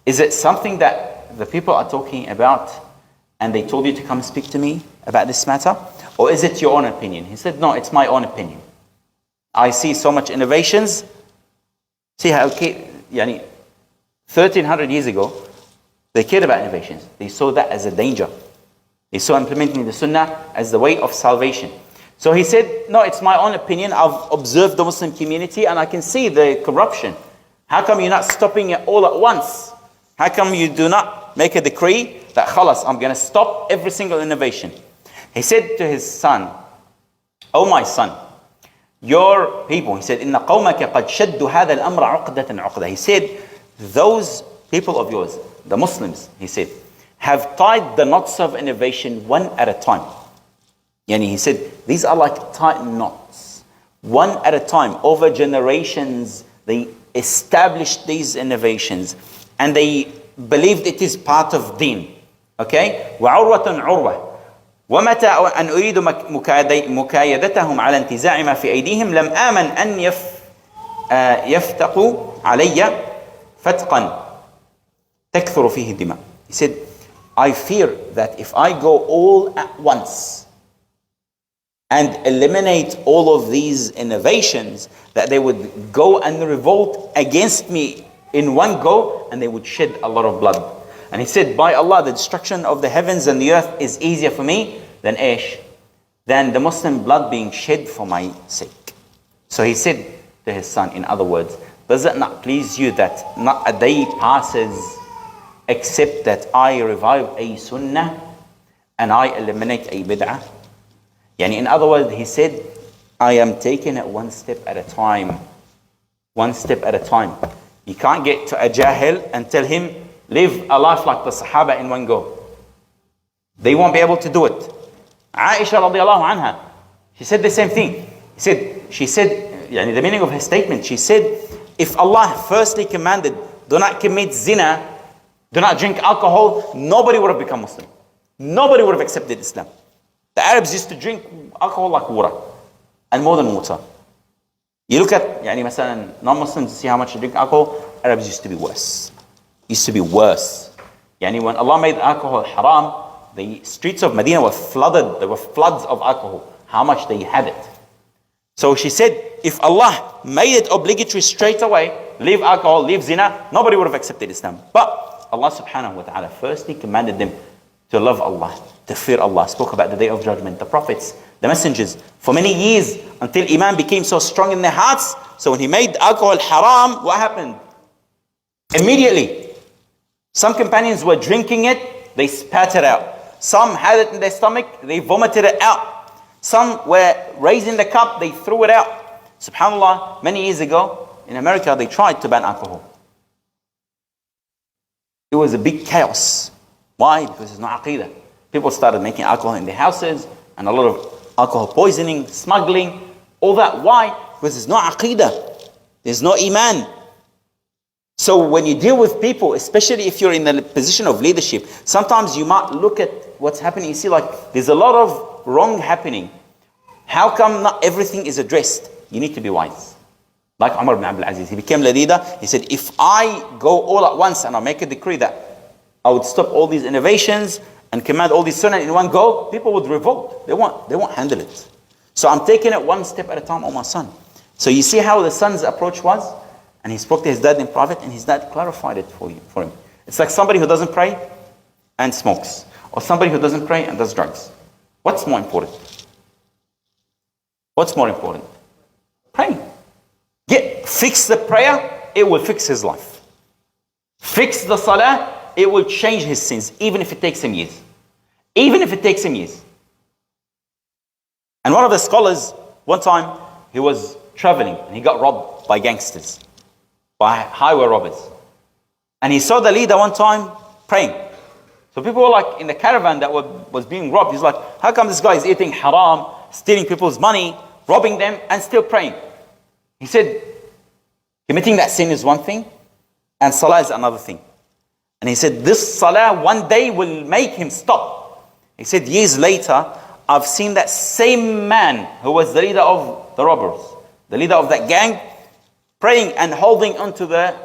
Is it something that the people are talking about and they told you to come speak to me about this matter? Or is it your own opinion? He said, no, it's my own opinion. I see so much innovations. See how, 1300 years ago, they cared about innovations. They saw that as a danger. They saw implementing the sunnah as the way of salvation. So he said, no, it's my own opinion. I've observed the Muslim community and I can see the corruption. How come you're not stopping it all at once? How come you do not make a decree that, khalas, I'm going to stop every single innovation? He said to his son, oh my son, your people, he said, إِنَّ قَوْمَكَ قَدْ شَدُّ هَذَا الْأَمْرَ عُقْدَةً عُقْدَةً. He said, those people of yours, the Muslims, he said, have tied the knots of innovation one at a time. Yani he said, these are like tight knots. One at a time, over generations, they established these innovations and they believed it is part of deen. Okay? وَعُرْوَةٌ عُرْوَةٌ ومتى أن أريد مكايدتهم على انتزاع ما في أيديهم لم آمن أن يفتقوا علي فتقا تكثر فيه الدماء. He said, I fear that if I go all at once and eliminate all of these innovations, that they would go and revolt against me in one go and they would shed a lot of blood. And he said, by Allah, the destruction of the heavens and the earth is easier for me than than the Muslim blood being shed for my sake. So he said to his son, in other words, does it not please you that not a day passes except that I revive a sunnah and I eliminate a bid'ah? Yani in other words, he said, I am taking it one step at a time. One step at a time. You can't get to a jahil and tell him, live a life like the Sahaba in one go. They won't be able to do it. Aisha radiallahu anha, she said the same thing. She said, yani the meaning of her statement, she said, if Allah firstly commanded, do not commit zina, do not drink alcohol, nobody would have become Muslim. Nobody would have accepted Islam. The Arabs used to drink alcohol like water, and more than water. You look at, yani مثلا, non-Muslims, see how much they drink alcohol, Arabs used to be worse. Used to be worse. Yani when Allah made alcohol haram, the streets of Medina were flooded. There were floods of alcohol. How much they had it. So she said, if Allah made it obligatory straight away, leave alcohol, leave zina, nobody would have accepted Islam. But Allah subhanahu wa ta'ala firstly commanded them to love Allah, to fear Allah. Spoke about the day of judgment, the prophets, the messengers, for many years until Iman became so strong in their hearts. So when he made alcohol haram, what happened? Immediately, some companions were drinking it, they spat it out. Some had it in their stomach, they vomited it out. Some were raising the cup, they threw it out. SubhanAllah, many years ago, in America, they tried to ban alcohol. It was a big chaos. Why? Because it's not aqidah. People started making alcohol in their houses, and a lot of alcohol poisoning, smuggling, all that. Why? Because it's not aqidah. There's no iman. So when you deal with people, especially if you're in the position of leadership, sometimes you might look at what's happening. You see, like, there's a lot of wrong happening. How come not everything is addressed? You need to be wise. Like Umar ibn Aziz, he became the leader. He said, if I go all at once and I make a decree that I would stop all these innovations and command all these sunnah in one go, people would revolt. They won't handle it. So I'm taking it one step at a time, oh my son. So you see how the son's approach was? And he spoke to his dad in private, and his dad clarified it for him. It's like somebody who doesn't pray and smokes, or somebody who doesn't pray and does drugs. What's more important? What's more important? Praying. Fix the prayer, it will fix his life. Fix the salah, it will change his sins, even if it takes him years. Even if it takes him years. And one of the scholars, one time, he was traveling and he got robbed by gangsters, by highway robbers. And he saw the leader one time praying. So people were like in the caravan that was being robbed. He's like, how come this guy is eating haram, stealing people's money, robbing them, and still praying? He said, committing that sin is one thing, and salah is another thing. And he said, this salah one day will make him stop. He said, years later, I've seen that same man who was the leader of the robbers, the leader of that gang, praying and holding onto the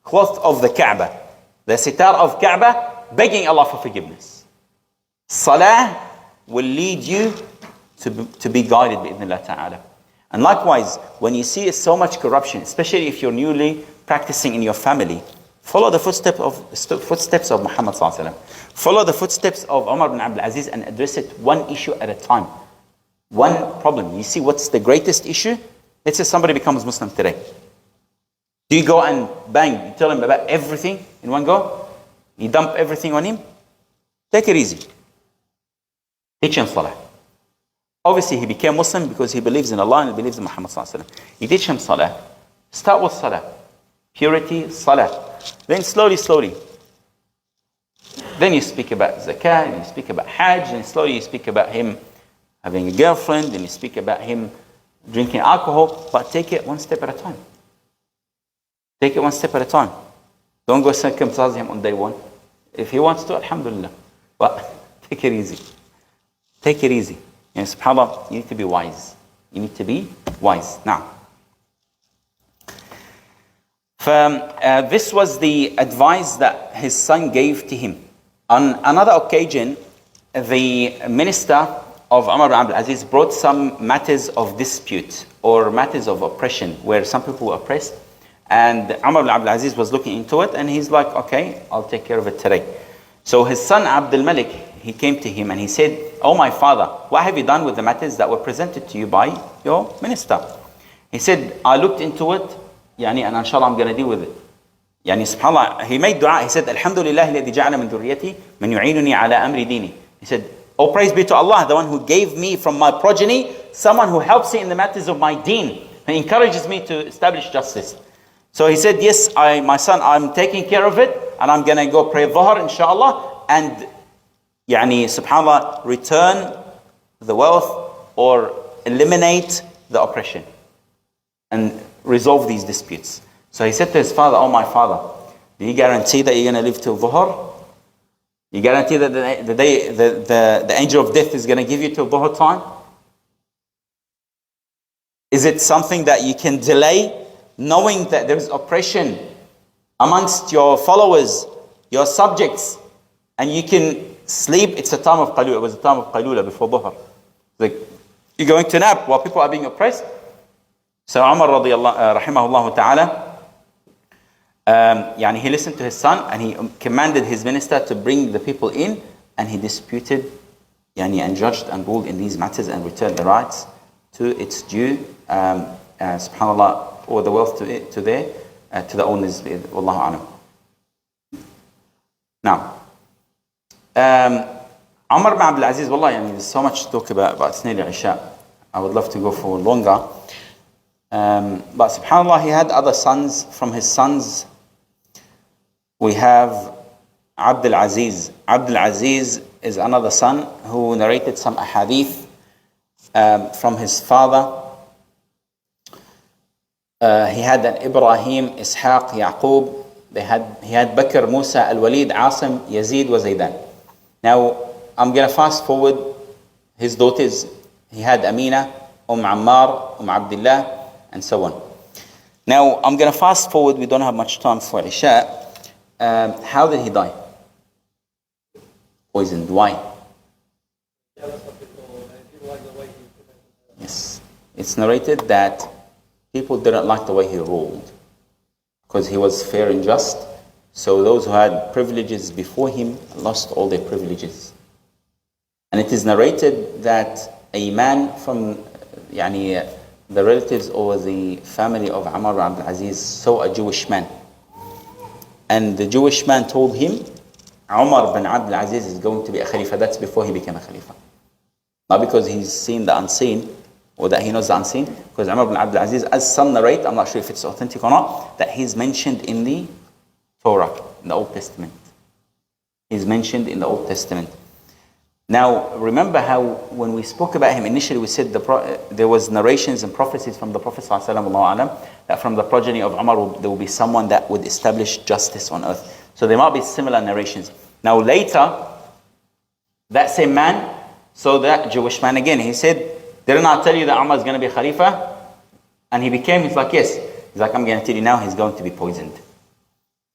cloth of the Kaaba, the sitar of Kaaba, begging Allah for forgiveness. Salah will lead you to be guided bi'idhnillah ta'ala. And likewise, when you see so much corruption, especially if you're newly practicing in your family, follow the footsteps of Muhammad sallallahu alaihi wasallam. Follow the footsteps of Umar ibn Abdul Aziz and address it one issue at a time. One problem. You see what's the greatest issue? Let's say somebody becomes Muslim today. Do you go and bang, you tell him about everything in one go? You dump everything on him? Take it easy. Teach him salah. Obviously, he became Muslim because he believes in Allah and he believes in Muhammad sallallahu alaihi wasallam. You teach him salah. Start with salah. Purity, salah. Then slowly. Then you speak about zakat, and you speak about hajj, and slowly you speak about him having a girlfriend, and you speak about him drinking alcohol, but take it one step at a time. Take it one step at a time. Don't go circumcise him on day one. If he wants to, alhamdulillah. But take it easy. Take it easy. And subhanAllah, you need to be wise. You need to be wise. Now, this was the advice that his son gave to him. On another occasion, the minister of Umar ibn Abdul Aziz brought some matters of dispute or matters of oppression where some people were oppressed, and Umar ibn Abdul Aziz was looking into it, and he's like, okay, I'll take care of it today. So his son Abdul Malik, he came to him and he said, oh my father, what have you done with the matters that were presented to you by your minister? He said, I looked into it, and inshallah I'm going to deal with it. Subhanallah, he made dua. He said, Alhamdulillah alladhi ja'ala min dhurriyyati man yu'inuni ala amri dini. He said, oh, praise be to Allah, the one who gave me from my progeny someone who helps me in the matters of my deen, who encourages me to establish justice. So he said, yes, my son, I'm taking care of it, and I'm going to go pray dhuhr, inshallah, and subhanallah, return the wealth or eliminate the oppression and resolve these disputes. So he said to his father, oh my father, do you guarantee that you're going to live till dhuhr? You guarantee that the angel of death is going to give you till dhuhr time? Is it something that you can delay, knowing that there is oppression amongst your followers, your subjects, and you can sleep? It's a time of qalula. It was a time of qalula before dhuhr. Like, you're going to nap while people are being oppressed? So Umar rahimahullah ta'ala, he listened to his son, and he commanded his minister to bring the people in, and he disputed and judged and ruled in these matters and returned the rights to its due, subhanallah, or the wealth to the owners. Wallahu alam. Now, Umar ibn Abdul Aziz, wallahi, there's so much to talk about it's nearly Isha. I would love to go for longer. But subhanallah, he had other sons. From his sons, we have Abdul Aziz. Abdul Aziz is another son who narrated some ahadith from his father. He had an Ibrahim, Ishaq, Yaqub. He had Bakr, Musa, Al-Walid, Asim, Yazid, wa Zaydan. Now, I'm going to fast forward his daughters. He had Amina, Ammar, Abdullah, and so on. Now, I'm going to fast forward. We don't have much time for Isha. How did he die? Poisoned. Why? Yes. It's narrated that people didn't like the way he ruled because he was fair and just. So those who had privileges before him lost all their privileges. And it is narrated that a man from the relatives or the family of Umar ibn Abdul Aziz saw a Jewish man. And the Jewish man told him, Umar ibn Abdul Aziz is going to be a Khalifa. That's before he became a Khalifa. Not because he's seen the unseen or that he knows the unseen. Because Umar ibn Abdul Aziz, as some narrate, I'm not sure if it's authentic or not, that he's mentioned in the Torah, in the Old Testament. He's mentioned in the Old Testament. Now, remember how when we spoke about him initially, we said there was narrations and prophecies from the Prophet ﷺ that from the progeny of Umar there will be someone that would establish justice on earth. So there might be similar narrations. Now later, that same man saw that Jewish man again. He said, didn't I tell you that Umar is going to be Khalifa? And he's like, yes. He's like, I'm going to tell you now, he's going to be poisoned.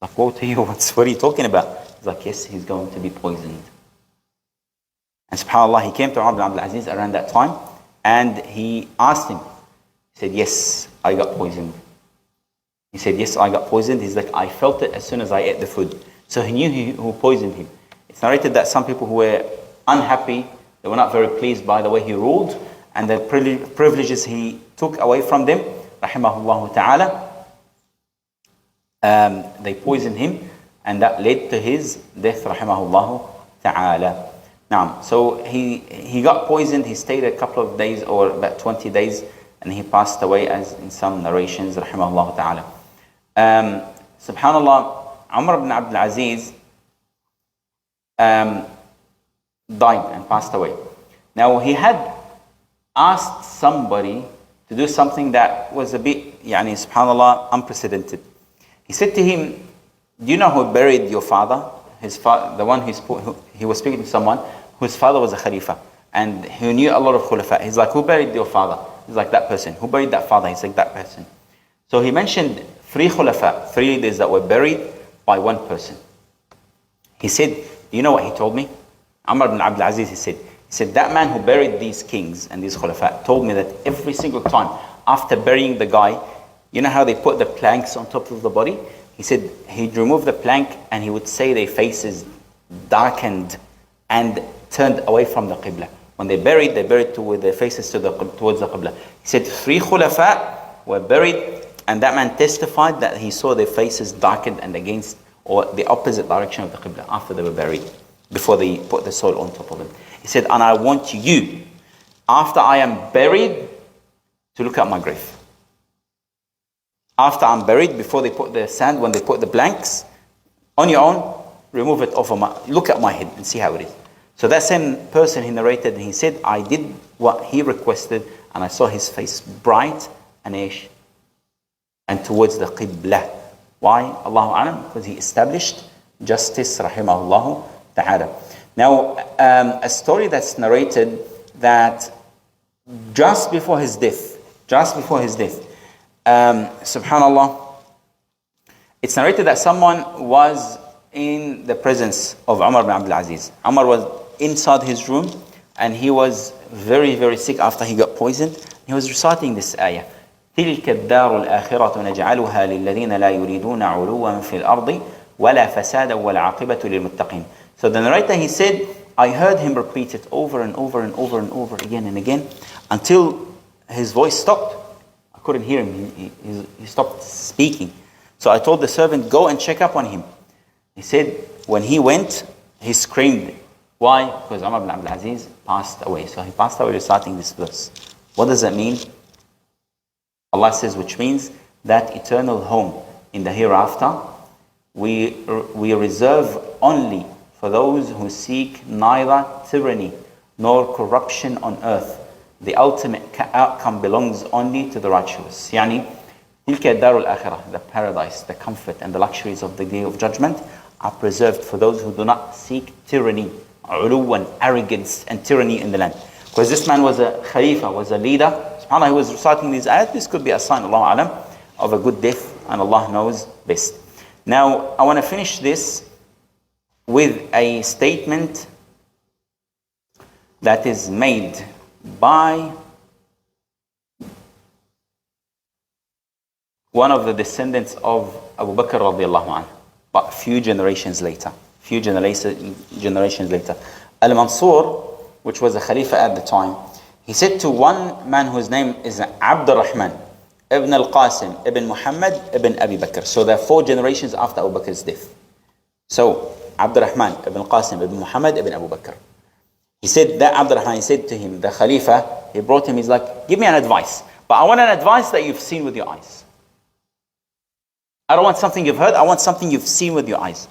Like, what are you talking about? He's like, yes, he's going to be poisoned. And subhanAllah, he came to Umar ibn Abdul Aziz around that time, and he asked him. He said, yes, I got poisoned. He said, yes, I got poisoned. He's like, I felt it as soon as I ate the food. So he knew who poisoned him. It's narrated that some people who were unhappy, they were not very pleased by the way he ruled, and the privileges he took away from them, rahimahullah ta'ala, they poisoned him, and that led to his death, rahimahullah ta'ala. Now, so he got poisoned. He stayed a couple of days or about 20 days, and he passed away, as in some narrations, rahimahullah ta'ala. Subhanallah, Umar ibn Abdul Aziz died and passed away. Now he had asked somebody to do something that was a bit, subhanAllah, unprecedented. He said to him, do you know who buried your father? The one he was speaking to someone whose father was a Khalifa and who knew a lot of Khulafa. He's like, who buried your father? He's like, that person. Who buried that father? He's like, that person. So he mentioned 3 Khulafa, 3 leaders that were buried by one person. He said, do you know what he told me? Umar ibn Abdul Aziz, he said, that man who buried these kings and these Khulafa told me that every single time after burying the guy, you know how they put the planks on top of the body? He said he'd remove the plank and he would say their faces darkened and turned away from the Qibla. When they buried with their faces towards the Qibla. He said 3 Khulafa were buried and that man testified that he saw their faces darkened and against or the opposite direction of the Qibla after they were buried, before they put the soil on top of them. He said, and I want you, after I am buried, to look at my grave. After I'm buried, before they put the sand, when they put the blanks, on your own, remove it look at my head and see how it is. So that same person, he narrated, and he said, I did what he requested, and I saw his face bright and towards the Qibla. Why? Allahu A'lam, because he established justice, rahimahullah ta'ala. Now, a story that's narrated that just before his death, subhanallah, it's narrated that someone was in the presence of Umar ibn Abdul Aziz. Umar was inside his room and he was very, very sick after he got poisoned. He was reciting this ayah. تلك الدار الآخرة نجعلها للذين لا يريدون علوا في الأرض ولا فسادا والعاقبة للمتقين. So the narrator, he said, I heard him repeat it over and over and over and over again and again until his voice stopped. I couldn't hear him. He stopped speaking. So I told the servant, go and check up on him. He said, when he went, he screamed. Why? Because Umar ibn Abdul Aziz passed away. So he passed away reciting this verse. What does that mean? Allah says, which means that eternal home in the hereafter, we reserve only for those who seek neither tyranny nor corruption on earth. The ultimate outcome belongs only to the righteous. Yani, تلك الدار الآخرة, the paradise, the comfort and the luxuries of the day of judgment are preserved for those who do not seek tyranny, uluwan, arrogance and tyranny in the land. Because this man was a Khalifa, was a leader. SubhanAllah, he was reciting these ayat. This could be a sign, Allahu Alam, of a good death, and Allah knows best. Now, I want to finish this with a statement that is made by one of the descendants of Abu Bakr radiallahu anhu, but a few generations later. Al-Mansur, which was a Khalifa at the time, he said to one man whose name is Abdul ibn al-Qasim, ibn Muhammad, ibn Abi Bakr. So there are 4 generations after Abu Bakr's death. So Abdul ibn al-Qasim, ibn Muhammad, ibn Abu Bakr. He said that Abdul he said to him, the Khalifa, he brought him, he's like, give me an advice. But I want an advice that you've seen with your eyes. I don't want something you've heard, I want something you've seen with your eyes.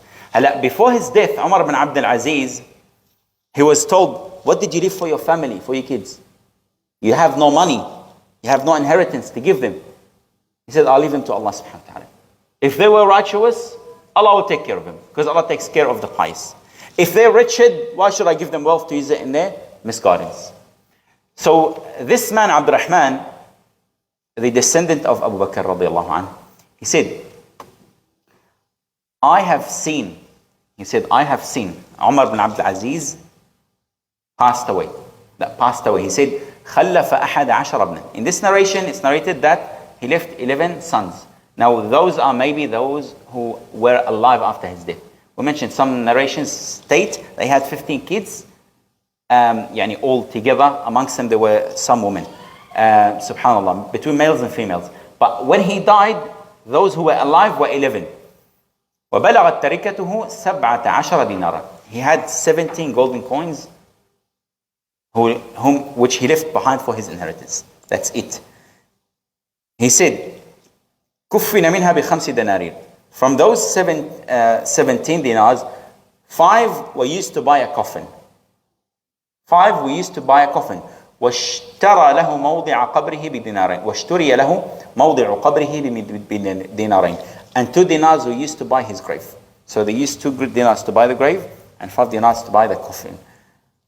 Before his death, Umar ibn Abdul Aziz, he was told, what did you leave for your family, for your kids? You have no money, you have no inheritance to give them. He said, I'll leave them to Allah subhanahu wa ta'ala. If they were righteous, Allah will take care of them, because Allah takes care of the pious. If they're wretched, why should I give them wealth to use it in their misguidance? So this man, Abdurrahman, the descendant of Abu Bakr radiallahu anhu, he said, I have seen Umar ibn Abdul Aziz passed away. He said, خَلَّفَ أَحَدَ عَشَرَ ابْنًا. In this narration, it's narrated that he left 11 sons. Now, those are maybe those who were alive after his death. We mentioned some narrations state they had 15 kids, all together. Amongst them, there were some women. Subhanallah, between males and females. But when he died, those who were alive were 11. وَبَلَغَتْ تَرِكَتُهُ 17 دِينَارًا. He had 17 golden coins which he left behind for his inheritance. That's it. He said, كُفِّنَ مِنْهَا بِخَمْسِ دَنَارِيرٍ. From those 17 dinars, 5 were used to buy a coffin. 5 were used to buy a coffin. واشترى له موضع قبره بدينارين واشتري له موضع قبره بدينارين. And 2 dinars were used to buy his grave. So they used 2 dinars to buy the grave and 5 dinars to buy the coffin.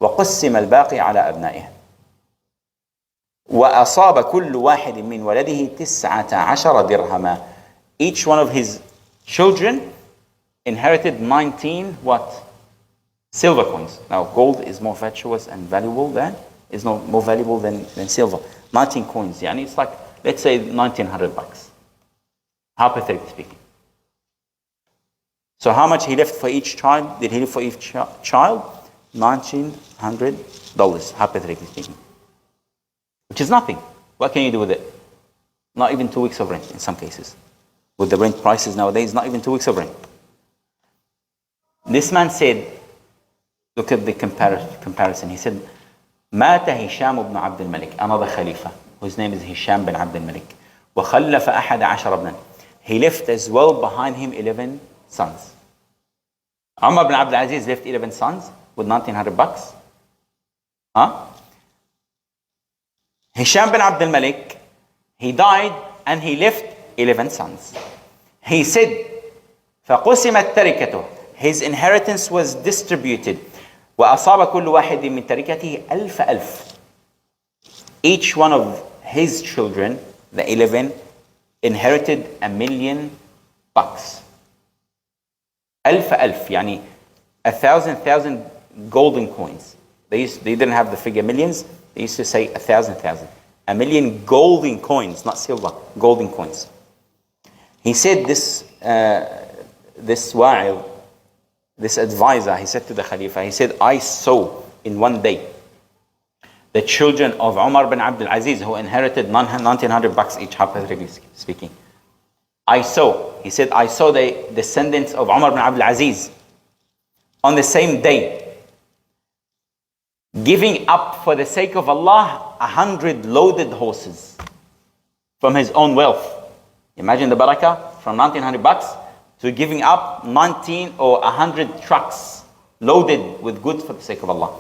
وقسم الباقي على أبنائه. وأصاب كل واحد من ولده 19 درهما. Each one of his children inherited 19 what? Silver coins. Now gold is more virtuous and valuable than, is not more valuable than silver. 19 coins. Yani it's like, let's say $1,900. Hypothetically speaking. So how much he left for each child? Did he leave for each child? $1,900, hypothetically speaking. Which is nothing. What can you do with it? Not even 2 weeks of rent in some cases. With the rent prices nowadays, not even 2 weeks of rent. This man said, look at the comparison. He said, مات هشام بن عبد الملك, another Khalifa, whose name is Hisham bin Abd al-Malik. وخلف أحد عشر ابنا. He left as well behind him 11 sons. Umar bin Abdul Aziz left 11 sons with $1,900. Huh? Hisham bin Abd al-Malik, he died and he left 11 sons. He said, فَقُسِمَتْ تَرِكَتُهُ. His inheritance was distributed. وَأَصَابَ كُلُّ واحد من تَرِكَتِهِ ألف. Each one of his children, the 11, inherited $1,000,000. ألف, يعني 1,000 golden coins. They didn't have the figure millions. They used to say 1,000. 1,000,000 golden coins, not silver, golden coins. He said this wa'il, this advisor, he said to the Khalifa, he said, I saw in one day the children of Umar bin Abdul Aziz who inherited $1,900 each, hypothetically speaking. He said, I saw the descendants of Umar bin Abdul Aziz on the same day giving up for the sake of Allah 100 loaded horses from his own wealth. Imagine the barakah from $1,900 to giving up 19 or 100 trucks loaded with goods for the sake of Allah.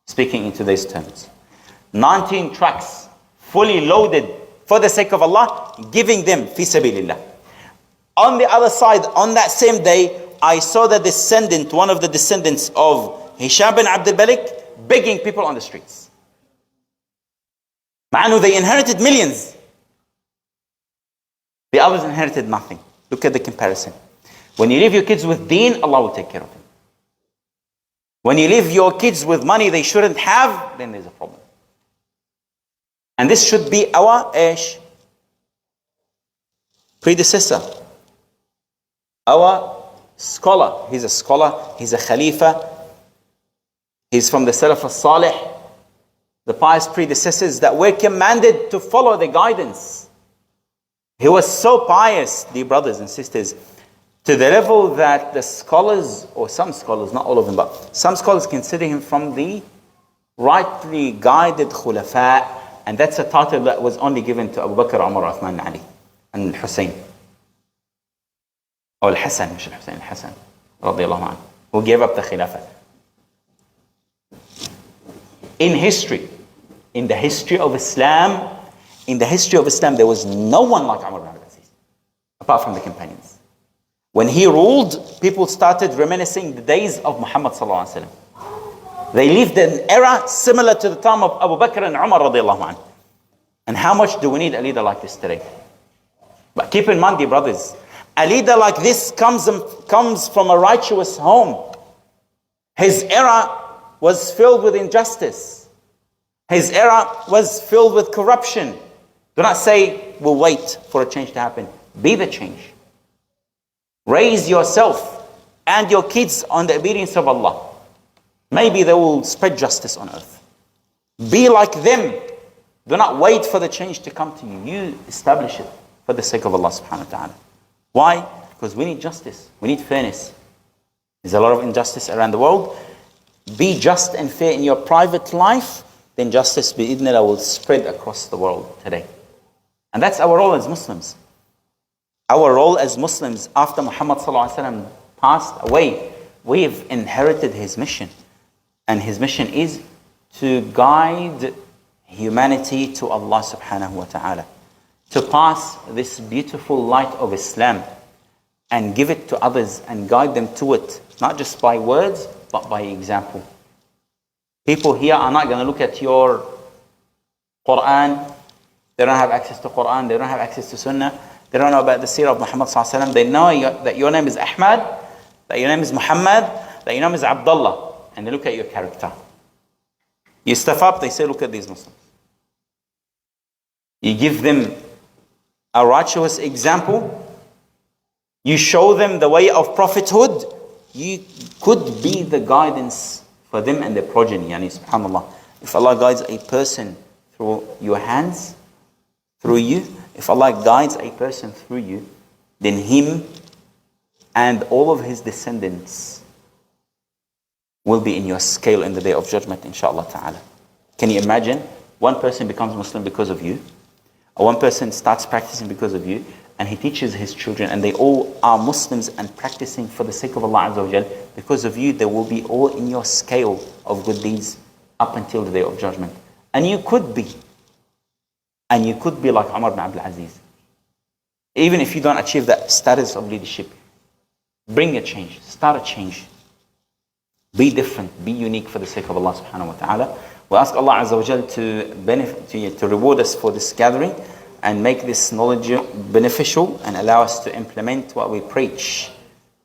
Speaking in today's terms. 19 trucks fully loaded for the sake of Allah, giving them fi sabilillah. On the other side, on that same day, I saw the descendant, one of the descendants of Hisham bin Abd al-Malik, begging people on the streets. Ma'anu, they inherited millions. The others inherited nothing. Look at the comparison. When you leave your kids with deen, Allah will take care of them. When you leave your kids with money they shouldn't have, then there's a problem. And this should be our predecessor. Our scholar. He's a scholar. He's a Khalifa. He's from the Salaf al-Salih. The pious predecessors that were commanded to follow the guidance. He was so pious, dear brothers and sisters, to the level that the scholars, or some scholars, not all of them, but some scholars consider him from the rightly guided khulafa, and that's a title that was only given to Abu Bakr, Umar, Uthman, Ali, and Hussein. Or Al-Hassan, مش Hussein, Al-Hassan, radiallahu anhu, who gave up the khilafah. In history, in the history of Islam, there was no one like Umar ibn Aziz, apart from the companions. When he ruled, people started reminiscing the days of Muhammad sallallahu alaihi wasallam. They lived in an era similar to the time of Abu Bakr and Umar radiallahu anhu. And how much do we need a leader like this today? But keep in mind, dear brothers, a leader like this comes from a righteous home. His era was filled with injustice. His era was filled with corruption. Do not say, we'll wait for a change to happen. Be the change. Raise yourself and your kids on the obedience of Allah. Maybe they will spread justice on earth. Be like them. Do not wait for the change to come to you. You establish it for the sake of Allah subhanahu wa ta'ala. Why? Because we need justice. We need fairness. There's a lot of injustice around the world. Be just and fair in your private life, then justice bi'idhnillah will spread across the world today. And that's our role as Muslims. Our role as Muslims after Muhammad sallallahu alaihi wasallam passed away, we've inherited his mission. And his mission is to guide humanity to Allah subhanahu wa ta'ala. To pass this beautiful light of Islam and give it to others and guide them to it, not just by words, but by example. People here are not going to look at your Quran. They don't have access to Quran. They don't have access to Sunnah. They don't know about the seerah of Muhammad sallallahu alaihi wasallam. They know that your name is Ahmad, that your name is Muhammad, that your name is Abdullah. And they look at your character. You step up, they say, look at these Muslims. You give them a righteous example. You show them the way of prophethood. You could be the guidance for them and their progeny. Yani, subhanAllah. If Allah guides a person through your hands, through you, if Allah guides a person through you, then him and all of his descendants will be in your scale in the day of judgment, inshaAllah ta'ala. Can you imagine? One person becomes Muslim because of you, or one person starts practicing because of you, and he teaches his children, and they all are Muslims and practicing for the sake of Allah Azza wa Jal. Because of you, they will be all in your scale of good deeds up until the day of judgment. And you could be like Umar ibn Abdul Aziz. Even if you don't achieve that status of leadership, bring a change, start a change. Be different, be unique for the sake of Allah subhanahu wa ta'ala. We ask Allah Azza wa Jal to reward us for this gathering and make this knowledge beneficial and allow us to implement what we preach.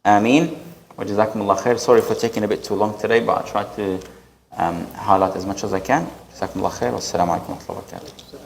Ameen. Wa jazakumullah khair. Sorry for taking a bit too long today, but I tried to highlight as much as I can. Jazakumullah khair. Wassalamu alaikum wa rahmatullahi wa barakatuh.